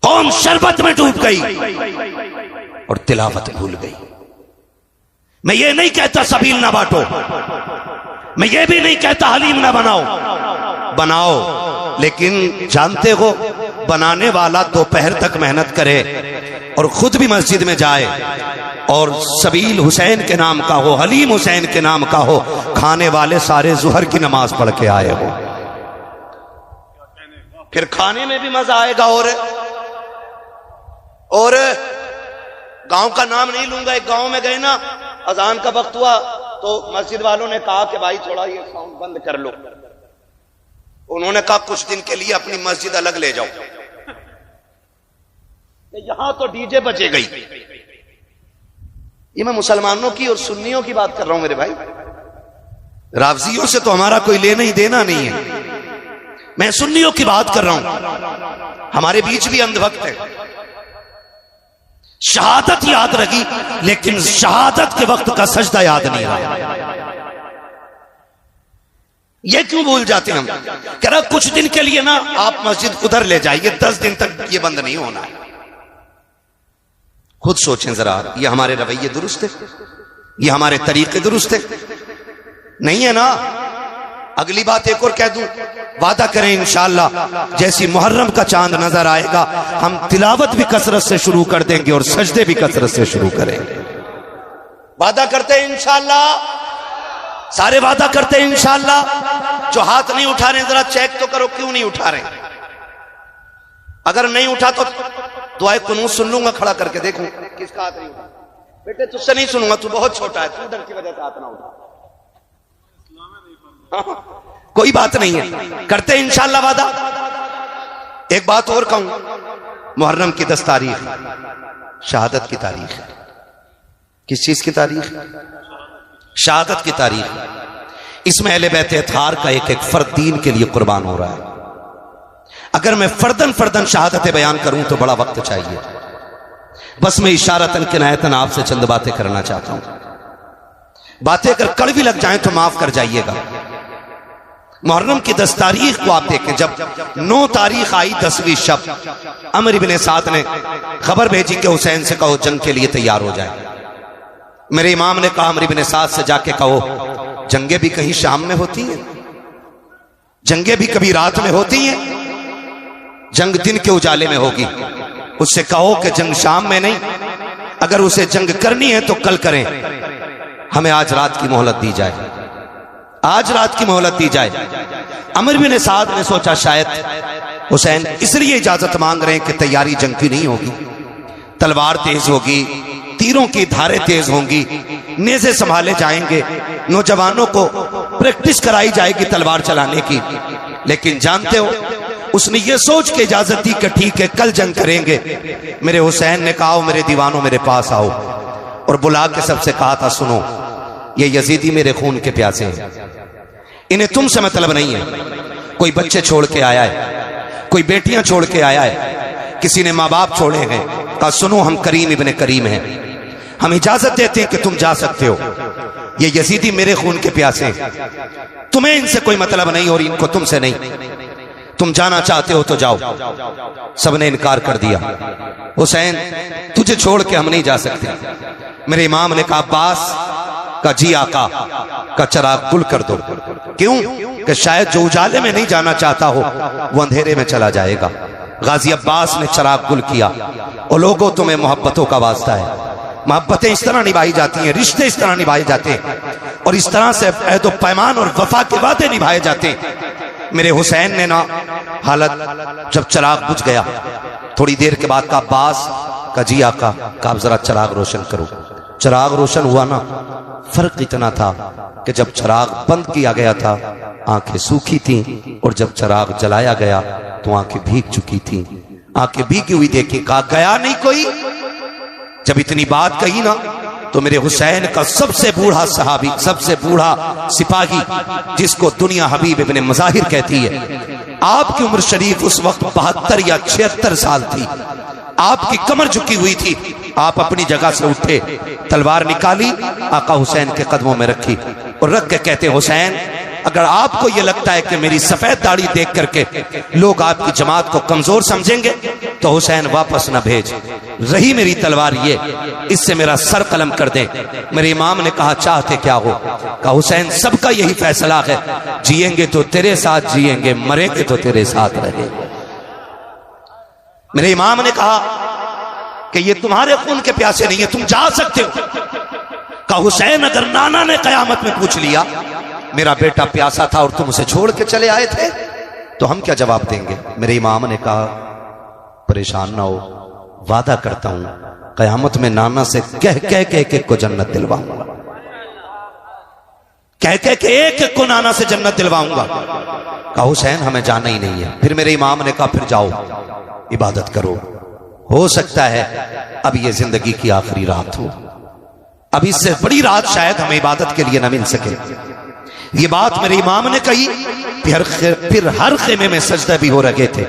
कौम शरबत में डूब गई और तिलावत भूल गई। मैं ये नहीं कहता सबील ना बांटो, मैं ये भी नहीं कहता हलीम ना बनाओ, बनाओ, लेकिन जानते हो बनाने वाला दोपहर तक मेहनत करे और खुद भी मस्जिद में जाए, और सबील हुसैन के नाम का हो, हलीम हुसैन के नाम का हो, खाने वाले सारे जुहर की नमाज पढ़ के आए हो, फिर खाने में भी मजा आएगा। और गांव का नाम नहीं लूंगा, एक गांव में गए ना, अजान का वक्त हुआ तो मस्जिद वालों ने कहा कि भाई थोड़ा ये साउंड बंद कर लो। उन्होंने कहा कुछ दिन के लिए अपनी मस्जिद अलग ले जाओ, यहां तो डीजे बजे गई। ये मैं मुसलमानों की और सुन्नियों की बात कर रहा हूं मेरे भाई, रावजियों से तो हमारा कोई लेना ही देना नहीं है। मैं सुन्नियों की बात कर रहा हूं, हमारे बीच भी अंधभक्त है। शहादत याद रही, लेकिन शहादत के वक्त का सजदा याद नहीं रहा। ये क्यों भूल जाते हम? कह रहा कुछ दिन के लिए ना आप मस्जिद उधर ले जाइए, 10 दिन तक ये बंद नहीं होना है। खुद सोचें जरा, ये हमारे रवैये दुरुस्त है? ये हमारे तरीके दुरुस्त है? नहीं है ना। अगली बात एक और कह दूं, वादा करें इंशाअल्लाह जैसी मुहर्रम का चांद नजर आएगा हम तिलावत भी कसरत से शुरू कर देंगे और सजदे भी कसरत से शुरू करेंगे। वादा करते हैं इंशाअल्लाह, सारे वादा करते हैं इंशाअल्लाह। जो हाथ नहीं उठा रहे जरा चेक तो करो क्यों नहीं उठा रहे। अगर नहीं उठा तो दुआए कुनूत सुन लूंगा, खड़ा करके देखूं किसका हाथ नहीं उठा। बेटे तुझसे नहीं सुनूंगा, तू बहुत छोटा है, तू डर की वजह से हाथ ना उठा। कोई बात नहीं है, करते हैं इंशाअल्लाह वादा। एक बात और कहूं, मुहर्रम की 10 तारीख शहादत की तारीख है। किस चीज की तारीख? शहादत की तारीख। इसमें अहले बैत अतहार का एक एक फर्द दीन के लिए कुर्बान हो रहा है। अगर मैं फर्दन फर्दन शहादतें बयान करूं तो बड़ा वक्त चाहिए। बस मैं इशारतन किनायतन आपसे चंद बातें करना चाहता हूं। बातें अगर कड़वी लग जाएं तो माफ कर जाइएगा। मुहर्रम की 10 तारीख को आप देखें, जब 9 तारीख आई 10वीं शब, अमर इब्ने साद ने खबर भेजी कि हुसैन से कहो जंग के लिए तैयार हो जाए। मेरे इमाम ने कहा अमर इब्ने साद से जाके कहो जंगे भी कहीं शाम में होती हैं, जंगे भी कभी रात में होती हैं, जंग दिन के उजाले में होगी। उससे कहो कि जंग शाम में नहीं, अगर उसे जंग करनी है तो कल करें, हमें आज रात की मोहलत दी जाए, आज रात की मोहलत दी जाए। अमर बिन साद ने सोचा शायद हुसैन इसलिए इजाजत मांग रहे हैं कि तैयारी जंग की नहीं होगी, तलवार तेज होगी, तीरों की धारें तेज होंगी, नेज़े संभाले जाएंगे, नौजवानों को प्रैक्टिस कराई जाएगी तलवार चलाने की। लेकिन जानते हो उसने ये सोच के इजाजत दी कि ठीक है कल जंग करेंगे। मेरे हुसैन ने कहा मेरे दीवानों मेरे पास आओ, और बुला के सबसे कहा था सुनो ये यजीदी मेरे खून के प्यासे हैं, इन्हें तुमसे मतलब नहीं है। कोई बच्चे छोड़ के आया है, कोई बेटियां छोड़ के आया है, किसी ने माँ बाप छोड़े हैं। कहा सुनो हम करीम इब्ने करीम हैं, हम इजाजत देते हैं कि तुम जा सकते हो, ये यजीदी मेरे खून के प्यासे हैं, तुम्हें इनसे कोई मतलब नहीं और इनको तुमसे नहीं, तुम जाना चाहते हो तो जाओ। सबने इनकार कर दिया। हुसैन तुझे छोड़ के हम नहीं जा सकते। मेरे इमाम ने कहा अब्बास का जी आका का चिराग गुल कर दो। क्यों? कि शायद जो उजाले में नहीं जाना चाहता हो वो अंधेरे में चला जाएगा। गाजी अब्बास ने चिराग गुल किया। और लोगों तुम्हें मोहब्बतों का वास्ता है, मोहब्बतें इस तरह निभाई जाती हैं, रिश्ते इस तरह निभाए जाते हैं, और इस तरह से अहद व पैमान और वफा के वादे निभाए जाते हैं। मेरे हुसैन ने ना हालत जब चिराग बुझ गया, थोड़ी देर के बाद का अब्बास का जी आका का जरा चिराग रोशन करो। चिराग रोशन हुआ ना, फर्क इतना था कि जब चिराग बंद किया गया था आंखें सूखी थीं, और जब चिराग जलाया गया तो आंखें भीग चुकी थीं। आंखें भीगी हुई देखी, कहा गया नहीं कोई। जब इतनी बात कही ना तो मेरे हुसैन का सबसे बूढ़ा सहाबी, सबसे बूढ़ा सिपाही, जिसको दुनिया हबीब इब्ने मज़ाहिर कहती है, आपकी उम्र शरीफ उस वक्त 72 या 76 साल थी, आपकी कमर झुकी हुई थी, आप अपनी जगह से उठे, तलवार निकाली, आका हुसैन के कदमों में रखी और रख के कहते हुसैन अगर आपको यह लगता है कि मेरी सफेद दाढ़ी देख करके लोग आपकी जमात को कमजोर समझेंगे तो हुसैन वापस न भेज, रही मेरी तलवार ये, इससे मेरा सर कलम कर दे। मेरे इमाम ने कहा चाहते क्या हो? कहा हुसैन सबका यही फैसला है, जिएंगे तो तेरे साथ जिएंगे, मरेंगे तो तेरे साथ रहेंगे। मेरे इमाम ने कहा कि ये तुम्हारे खून के प्यासे नहीं है, तुम जा सकते हो। कहा हुसैन अगर नाना ने कयामत में पूछ लिया मेरा बेटा प्यासा था और तुम उसे छोड़ के चले आए थे तो हम क्या जवाब देंगे? मेरे इमाम ने कहा परेशान ना हो, वादा करता हूं कयामत में नाना से कह कह के एक एक को जन्नत दिलवाऊंगा, कह कह के एक एक को नाना से जन्नत दिलवाऊंगा। कहा हुसैन हमें जाना ही नहीं है। फिर मेरे इमाम ने कहा फिर जाओ इबादत करो, हो सकता है अब ये जिंदगी की आखिरी रात हो, अब इससे बड़ी रात शायद हमें इबादत के लिए न मिल सके। ये बात मेरे इमाम ने कही। फिर हर खेमे में सजदा भी हो रहे थे,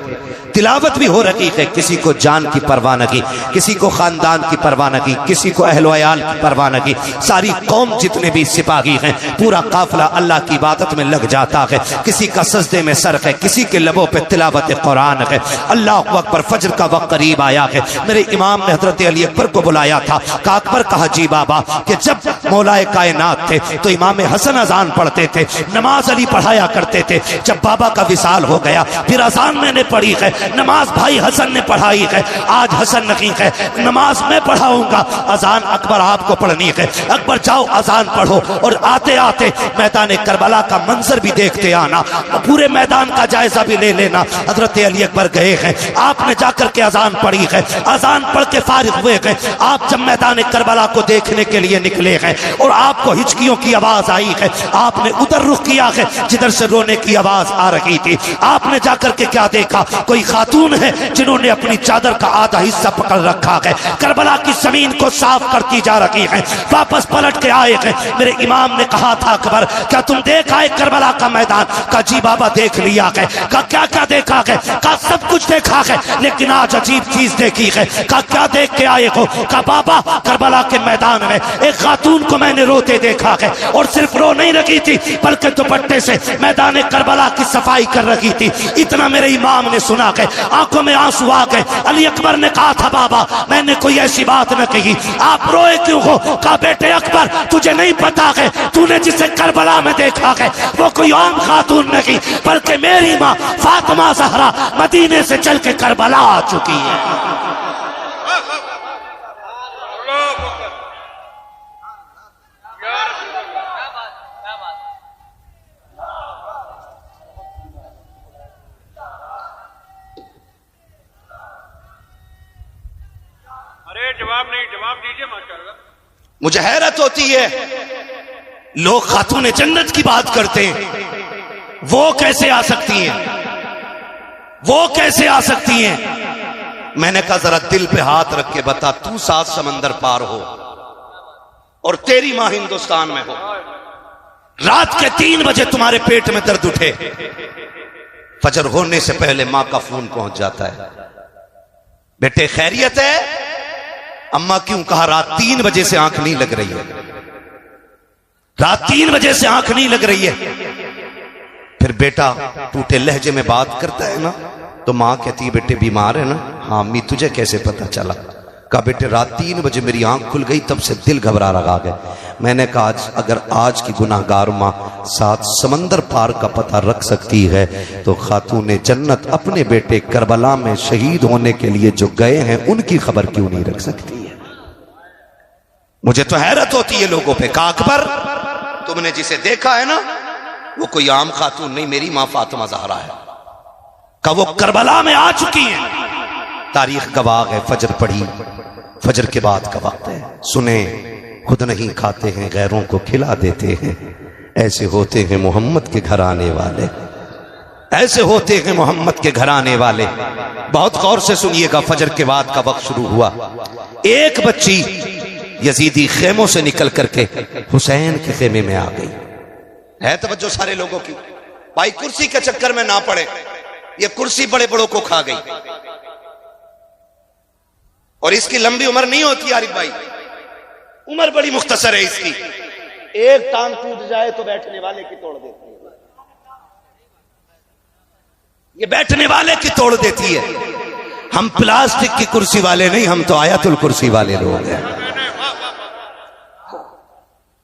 तिलावत भी हो रही है, किसी को जान की परवाह न की, किसी को खानदान की परवाह न की, किसी को अहलो अयाल की परवाह न की। सारी कौम जितने भी सिपाही हैं, पूरा काफिला अल्लाह की इबादत में लग जाता है। किसी का सजदे में सर है, किसी के लबों पे तिलावत कुरान है। अल्लाह अकबर, फजर का वक्त करीब आया है। मेरे इमाम ने हजरत अली अकबर को बुलाया था। का अकबर कहा जी बाबा कि जब मौलाए कायनात थे तो इमाम हसन अजान पढ़ते थे, नमाज अली पढ़ाया करते थे। जब बाबा का विसाल हो गया फिर अजान मैंने पढ़ी है, नमाज भाई हसन ने पढ़ाई है। आज हसन नहीं है, नमाज मैं पढ़ाऊंगा, अजान अकबर आपको पढ़नी है। अकबर जाओ अजान पढ़ो और आते आते मैदान करबला का मंजर भी देखते आना, पूरे मैदान का जायजा भी ले लेना। हजरत अली अकबर गए हैं, आपने जाकर के अजान पढ़ी है, अजान पढ़ के फारिग हुए हैं। आप जब मैदान करबला को देखने के लिए निकले हैं और आपको हिचकियों की आवाज आई है, आपने उधर रुख किया है जिधर से रोने की आवाज आ रही थी। आपने जाकर के क्या देखा, कोई खातून है जिन्होंने अपनी चादर का आधा हिस्सा पकड़ रखा है, करबला की जमीन को साफ करती जा रही है। वापस पलट के आए हैं। मेरे इमाम ने कहा था अकबर क्या तुम देख आए करबला का मैदान? का जी बाबा देख लिया है। का क्या क्या देखा है? का सब कुछ देखा है, लेकिन आज अजीब चीज देखी है। का क्या देख के आए हो? का बाबा करबला के मैदान में एक खातून को मैंने रोते देखा है, और सिर्फ रो नहीं रही थी बल्कि दुपट्टे से मैदान करबला की सफाई कर रही थी। इतना मेरे इमाम ने सुना है, आंखों में आंसू आ गए। अली अकबर ने कहा था बाबा मैंने कोई ऐसी बात न कही, आप रोए क्यों हो? कहा बेटे अकबर तुझे नहीं पता है, तूने जिसे करबला में देखा है वो कोई आम खातून नहीं बल्कि मेरी माँ फातिमा ज़हरा मदीने से चल के करबला आ चुकी है। जवाब नहीं, जवाब दीजिए माशाअल्लाह। मुझे हैरत होती है, लोग खातून जन्नत की बात करते हैं, वो कैसे आ सकती हैं? वो कैसे आ सकती हैं? मैंने कहा जरा दिल पे हाथ रख के बता, तू 7 समंदर पार हो और तेरी मां हिंदुस्तान में हो, रात के 3 बजे तुम्हारे पेट में दर्द उठे, फजर होने से पहले मां का फोन पहुंच जाता है, बेटे खैरियत है? अम्मा क्यों? कहा रात 3 बजे से आंख नहीं लग रही है, रात 3 बजे से आंख नहीं लग रही है। फिर बेटा टूटे लहजे में बात करता है ना, तो मां कहती है बेटे बीमार है ना? हाँ अम्मी तुझे कैसे पता चला? कहा बेटे रात 3 बजे मेरी आंख खुल गई, तब से दिल घबरा रहा है। मैंने कहा अगर आज की गुनाहगार मां 7 समंदर पार का पता रख सकती है तो खातून जन्नत अपने बेटे करबला में शहीद होने के लिए जो गए हैं उनकी खबर क्यों नहीं रख सकती है? मुझे तो हैरत होती है लोगों पे। कहा अकबर तुमने जिसे देखा है ना वो कोई आम खातून नहीं, मेरी मां फातिमा ज़हरा है। का वो करबला में आ चुकी हैं, तारीख गवाह है। फजर पढ़ी, फजर के बाद का वक्त है, सुने खुद नहीं खाते हैं गैरों को खिला देते हैं, ऐसे होते हैं मोहम्मद के घर आने वाले, ऐसे होते हैं मोहम्मद के घर आने वाले। बहुत गौर से सुनिएगा, फजर के बाद का वक्त शुरू हुआ। एक बच्ची यजीदी खेमों से निकल करके हुसैन के खेमे में आ गई। है तवज्जो सारे लोगों की? भाई कुर्सी के चक्कर में ना पड़े, ये कुर्सी बड़े बड़ों को खा गई और इसकी लंबी उम्र नहीं होती आरिफ भाई, उम्र बड़ी मुख्तसर है इसकी। एक टांग टूट जाए तो बैठने वाले की तोड़ देती है, ये बैठने वाले की तोड़ देती है। हम प्लास्टिक की कुर्सी वाले नहीं, हम तो आयतुल कुर्सी वाले लोग हैं।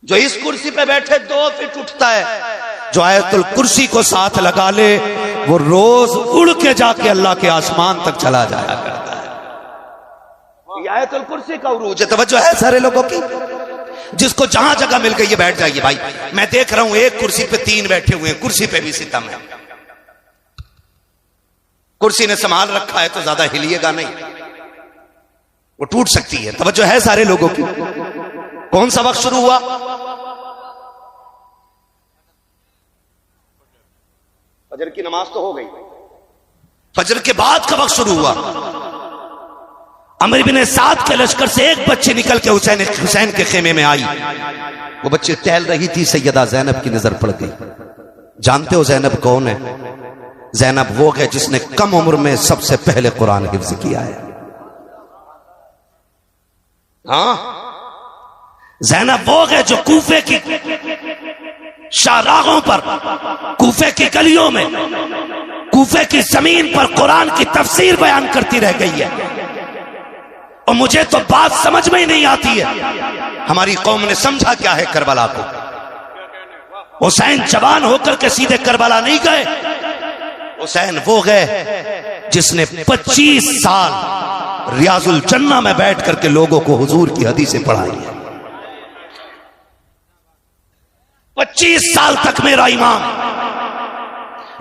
जो इस कुर्सी पे बैठे 2 फीट उठता है, जो आयतुल कुर्सी को साथ लगा ले वो रोज उड़ के जाके अल्लाह के आसमान तक चला जाया करता है। ये आयतुल कुर्सी का उरूज है। तवज्जो है सारे लोगों की? जिसको जहां जगह मिल गई ये बैठ जाइए भाई। मैं देख रहा हूं एक कुर्सी पे 3 बैठे हुए हैं, कुर्सी पे भी सितम है। कुर्सी ने संभाल रखा है तो ज्यादा हिलिएगा नहीं, वो टूट सकती है। तवज्जो है सारे लोगों की? कौन सा वक्त शुरू हुआ? फजर की नमाज तो हो गई, फजर के बाद का वक्त शुरू हुआ। अमर बिन साद के लश्कर से एक बच्ची निकल के हुसैन के खेमे में आई। वो बच्ची टहल रही थी, सैयदा ज़ैनब की नजर पड़ गई। जानते हो ज़ैनब कौन है? ज़ैनब वो है जिसने कम उम्र में सबसे पहले कुरान हिफ्ज किया है। हाँ, ज़ैनब वो है जो कूफे की शाहराहों पर, कूफे की गलियों में, कूफे की जमीन पर कुरान की तफसीर बयान करती रह गई है। और मुझे तो बात समझ में ही नहीं आती है, हमारी कौम ने समझा क्या है करबला को। हुसैन जवान होकर के सीधे करबला नहीं गए। हुसैन वो गए जिसने 25 साल रियाजुल जन्ना में बैठ करके लोगों को हुजूर की हदीसें पढ़ाई है। 25 साल तक मेरा इमाम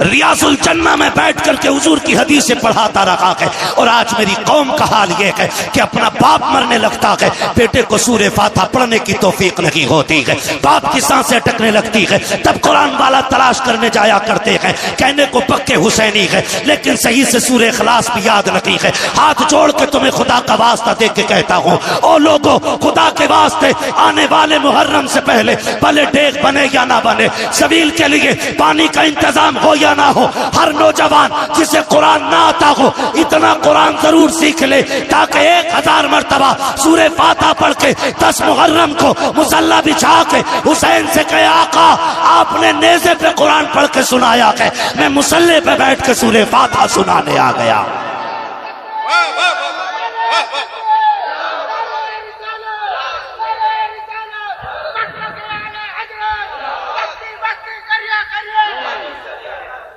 रियाजुल जन्ना में बैठ करके हुजूर की हदीसें पढ़ाता रहा है। और आज मेरी कौम का हाल यह है कि अपना बाप मरने लगता है, बेटे को सूरे फातिहा पढ़ने की तौफीक नहीं होती है, बाप की सांसें अटकने लगती है, तब कुरान वाला तलाश करने जाया करते हैं। कहने को पक्के हुसैनी है लेकिन सही से सूरे इखलास भी याद नहीं है। हाथ जोड़ के तुम्हें खुदा का वास्ता दे के कहता हूं, ओ लोगों, खुदा के वास्ते आने वाले मुहर्रम से पहले भले डेग बने या ना बने, सबील के लिए पानी का इंतजाम हो ना हो, हर नौजवान जिसे कुरान ना आता हो इतना कुरान जरूर सीख ले ताकि 1000 मरतबा सूरे फातिहा पढ़ के 10 मुहर्रम को मुसल्ला बिछा के हुसैन से कहे, आका आपने नेज़े पे कुरान पढ़ के सुनाया है, मैं मुसल्ले पे बैठ के सूरे फातिहा सुनाने आ गया।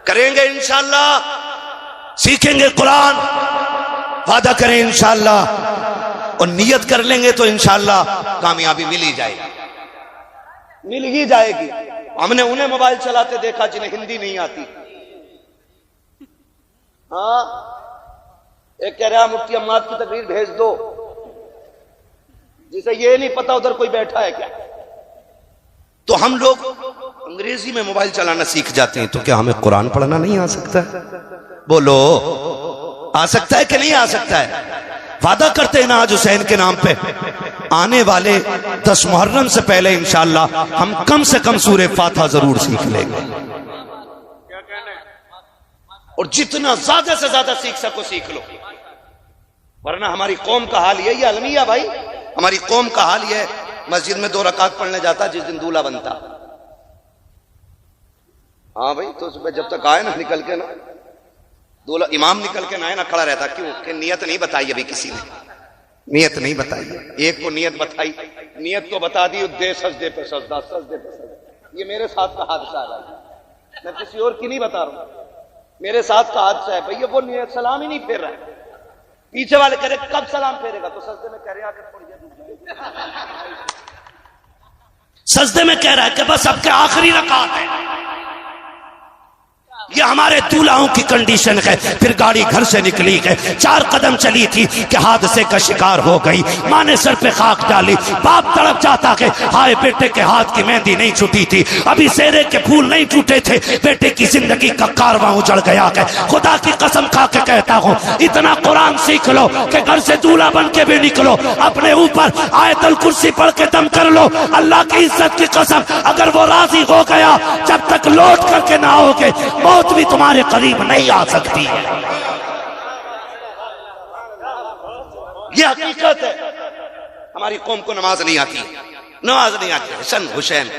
करेंगे इंशाअल्लाह, सीखेंगे कुरान, वादा करें इंशाअल्लाह, और नियत कर लेंगे तो इंशाअल्लाह कामयाबी मिल ही जाएगी, मिल ही जाएगी। हमने उन्हें मोबाइल चलाते देखा जिन्हें हिंदी नहीं आती। हाँ, एक कह रहा मुफ्ती अम्माद की तकरीर भेज दो, जिसे ये नहीं पता उधर कोई बैठा है क्या। तो हम लोग अंग्रेजी में मोबाइल चलाना सीख जाते हैं, तो क्या हमें कुरान पढ़ना नहीं आ सकता है? बोलो, आ सकता है कि नहीं आ सकता है? वादा करते हैं ना आज हुसैन के नाम पे, आने वाले 10 मुहर्रम से पहले इंशाअल्लाह हम कम से कम सूरे फातिहा जरूर सीख लेंगे, और जितना ज्यादा से ज्यादा सीख सको सीख लो, वरना हमारी कौम का हाल यही है अलमिया भाई, हमारी कौम का हाल यह है, मस्जिद में 2 रकात पढ़ने जाता जिस दिन दूल्हा बनता। हाँ भाई, तो सुबह जब तक आए ना निकल के ना, दूल्हा इमाम निकल के ना आए ना, खड़ा रहता। क्यों? कि नियत नहीं बताई अभी किसी ने, नियत नहीं बताई है। एक को नियत बताई, नियत को बता दी, दे सजदे पे सजदा, सजदे पे सजदा। ये मेरे साथ का हादसा है, मैं किसी और की नहीं बता रहा हूं, मेरे साथ का हादसा है भैया। वो नियत सलाम ही नहीं फेर रहा है, पीछे वाले कह रहे कब सलाम फेरेगा, तो सजदे में कह रहे आके थोड़ी देर सजदे में कह रहा है कि बस अब के आखिरी रकात है। ये हमारे दूल्हाओं की कंडीशन है। फिर गाड़ी घर से निकली है, 4 कदम चली थी कि हादसे का शिकार हो गई। माँ ने सर पे खाक डाली, बाप तड़प जाता है, हाय बेटे के हाथ की मेहंदी नहीं छूटी थी, अभी सेरे के फूल नहीं टूटे थे, बेटे की जिंदगी का कारवां उजड़ गया है। खुदा की कसम खा के कहता हूँ, इतना कुरान सीख लो कि घर से दूल्हा बन के भी निकलो, अपने ऊपर आयतुल कुर्सी पढ़ के दम कर लो। अल्लाह की इज्जत की कसम, अगर वो राजी हो गया, जब तक लौट करके ना आओगे मौत भी तुम्हारे करीब नहीं आ सकती है। यह हकीकत है। हमारी कौम को नमाज नहीं आती, नमाज नहीं आती। हसन हुसैन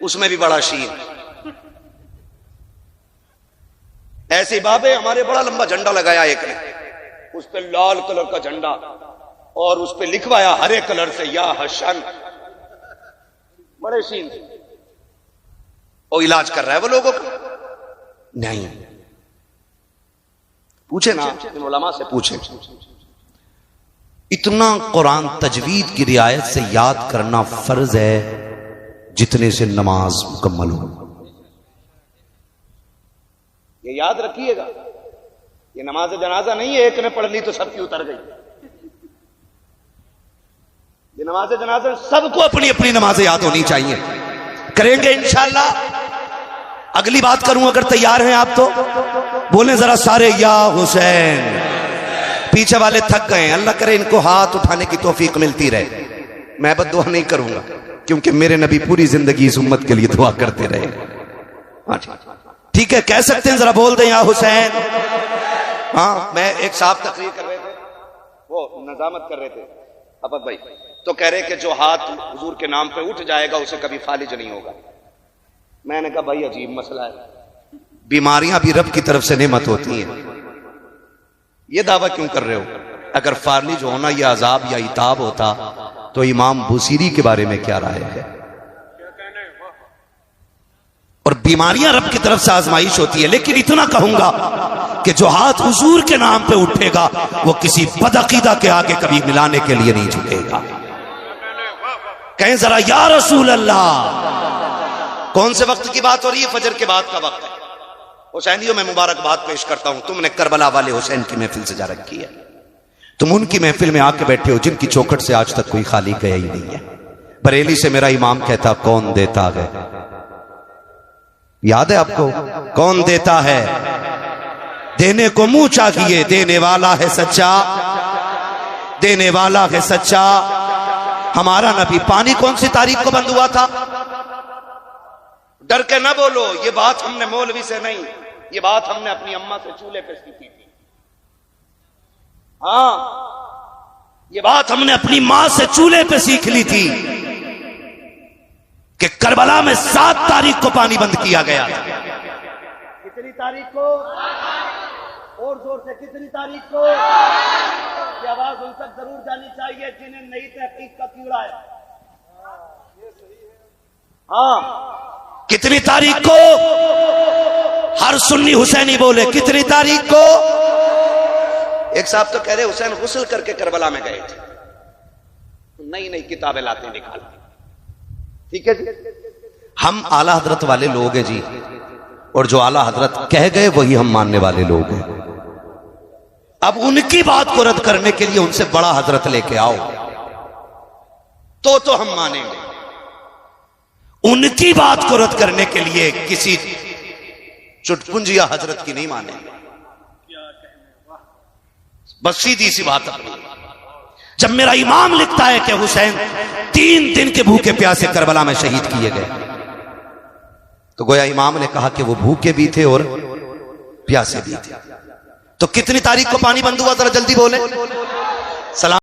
उसमें भी बड़ा शीर। ऐसे बाबे हमारे बड़ा लंबा झंडा लगाया एक ने, उस पे लाल कलर का झंडा और उस पे लिखवाया हरे कलर से या हसन, बड़े शीन। और इलाज कर रहा है वो लोगों का नहीं। पूछे ना इन उलमा से, पूछे। इतना कुरान तजवीद की रियायत से याद करना फर्ज है जितने से नमाज मुकम्मल हो। ये याद रखिएगा, ये नमाज जनाजा नहीं है, एक ने पढ़ ली तो सबकी उतर गई। ये नमाज जनाजा सबको अपनी अपनी नमाजें याद होनी चाहिए। करेंगे इंशाअल्लाह। अगली बात करूं, अगर तैयार हैं आप तो बोलें जरा सारे या हुसैन। पीछे वाले थक गए, अल्लाह करे इनको हाथ उठाने की तौफीक मिलती रहे। मैं बद्दुआ नहीं करूंगा क्योंकि मेरे नबी पूरी जिंदगी इस उम्मत के लिए दुआ करते रहे। हाँ, ठीक है, कह सकते हैं, जरा बोल दें या हुसैन। हाँ, मैं एक साहब तकरीर कर रहे थे, वो नजामत कर रहे थे अबद भाई, तो कह रहे कि जो हाथ हुजूर के नाम पे उठ जाएगा उसे कभी फालिज नहीं होगा। मैंने कहा भाई अजीब मसला है, बीमारियां भी रब की तरफ से नेमत होती हैं, ये दावा क्यों कर रहे हो? अगर फालिज होना यह अजाब या इताब होता तो इमाम बुसीरी के बारे में क्या राय है? और बीमारियां रब की तरफ से आजमाइश होती है, लेकिन इतना कहूंगा कि जो हाथ हुजूर के नाम पे उठेगा वो किसी बदअकीदा के आगे कभी मिलाने के लिए नहीं झुकेगा। कहें जरा या रसूल अल्लाह। कौन से वक्त की बात हो रही है? फजर के बाद का वक्त है। हुसैनियों में मुबारकबाद पेश करता हूं, तुमने करबला वाले हुसैन की महफिल सजा रखी है, तुम उनकी महफिल में आके बैठे हो जिनकी चौखट से आज तक कोई खाली गया ही नहीं है। बरेली से मेरा इमाम कहता कौन देता है, याद है आपको? कौन देता है? देने को मुंह चाहिए, देने वाला है सच्चा, देने वाला है सच्चा। हमारा नबी, पानी कौन सी तारीख को बंद हुआ था? डर के ना बोलो, ये बात हमने मौलवी से नहीं, ये बात हमने अपनी अम्मा से चूल्हे पे सीखी थी। हाँ, ये बात हमने अपनी मां से चूल्हे पे सीख ली थी कि करबला में 7 तारीख को पानी बंद किया गया था। कितनी तारीख को? और जोर से, कितनी तारीख को? ये आवाज उन तक जरूर जानी चाहिए जिन्हें नई तहकीक का कीड़ा है। हाँ, कितनी तारीख को? हर सुन्नी हुसैनी बोले कितनी तारीख को? एक साहब तो कह रहे हुसैन गुस्ल करके करबला में गए थे, नई नई किताबें लाते निकालते। ठीक है जी, हम आला हजरत वाले लोग हैं जी, और जो आला हजरत कह गए वही हम मानने वाले लोग हैं। अब उनकी बात को रद्द करने के लिए उनसे बड़ा हजरत लेके आओ तो हम मानेंगे। उनकी बात को रद्द करने के लिए किसी चुटपुंजिया हजरत की नहीं मानेंगे। बस सीधी सी बात है। जब मेरा इमाम लिखता है कि हुसैन 3 दिन के भूखे प्यासे करबला में शहीद किए गए, तो गोया इमाम ने कहा कि वो भूखे भी थे और प्यासे भी थे। तो कितनी तारीख को पानी बंद हुआ? जरा जल्दी बोले। सलाम।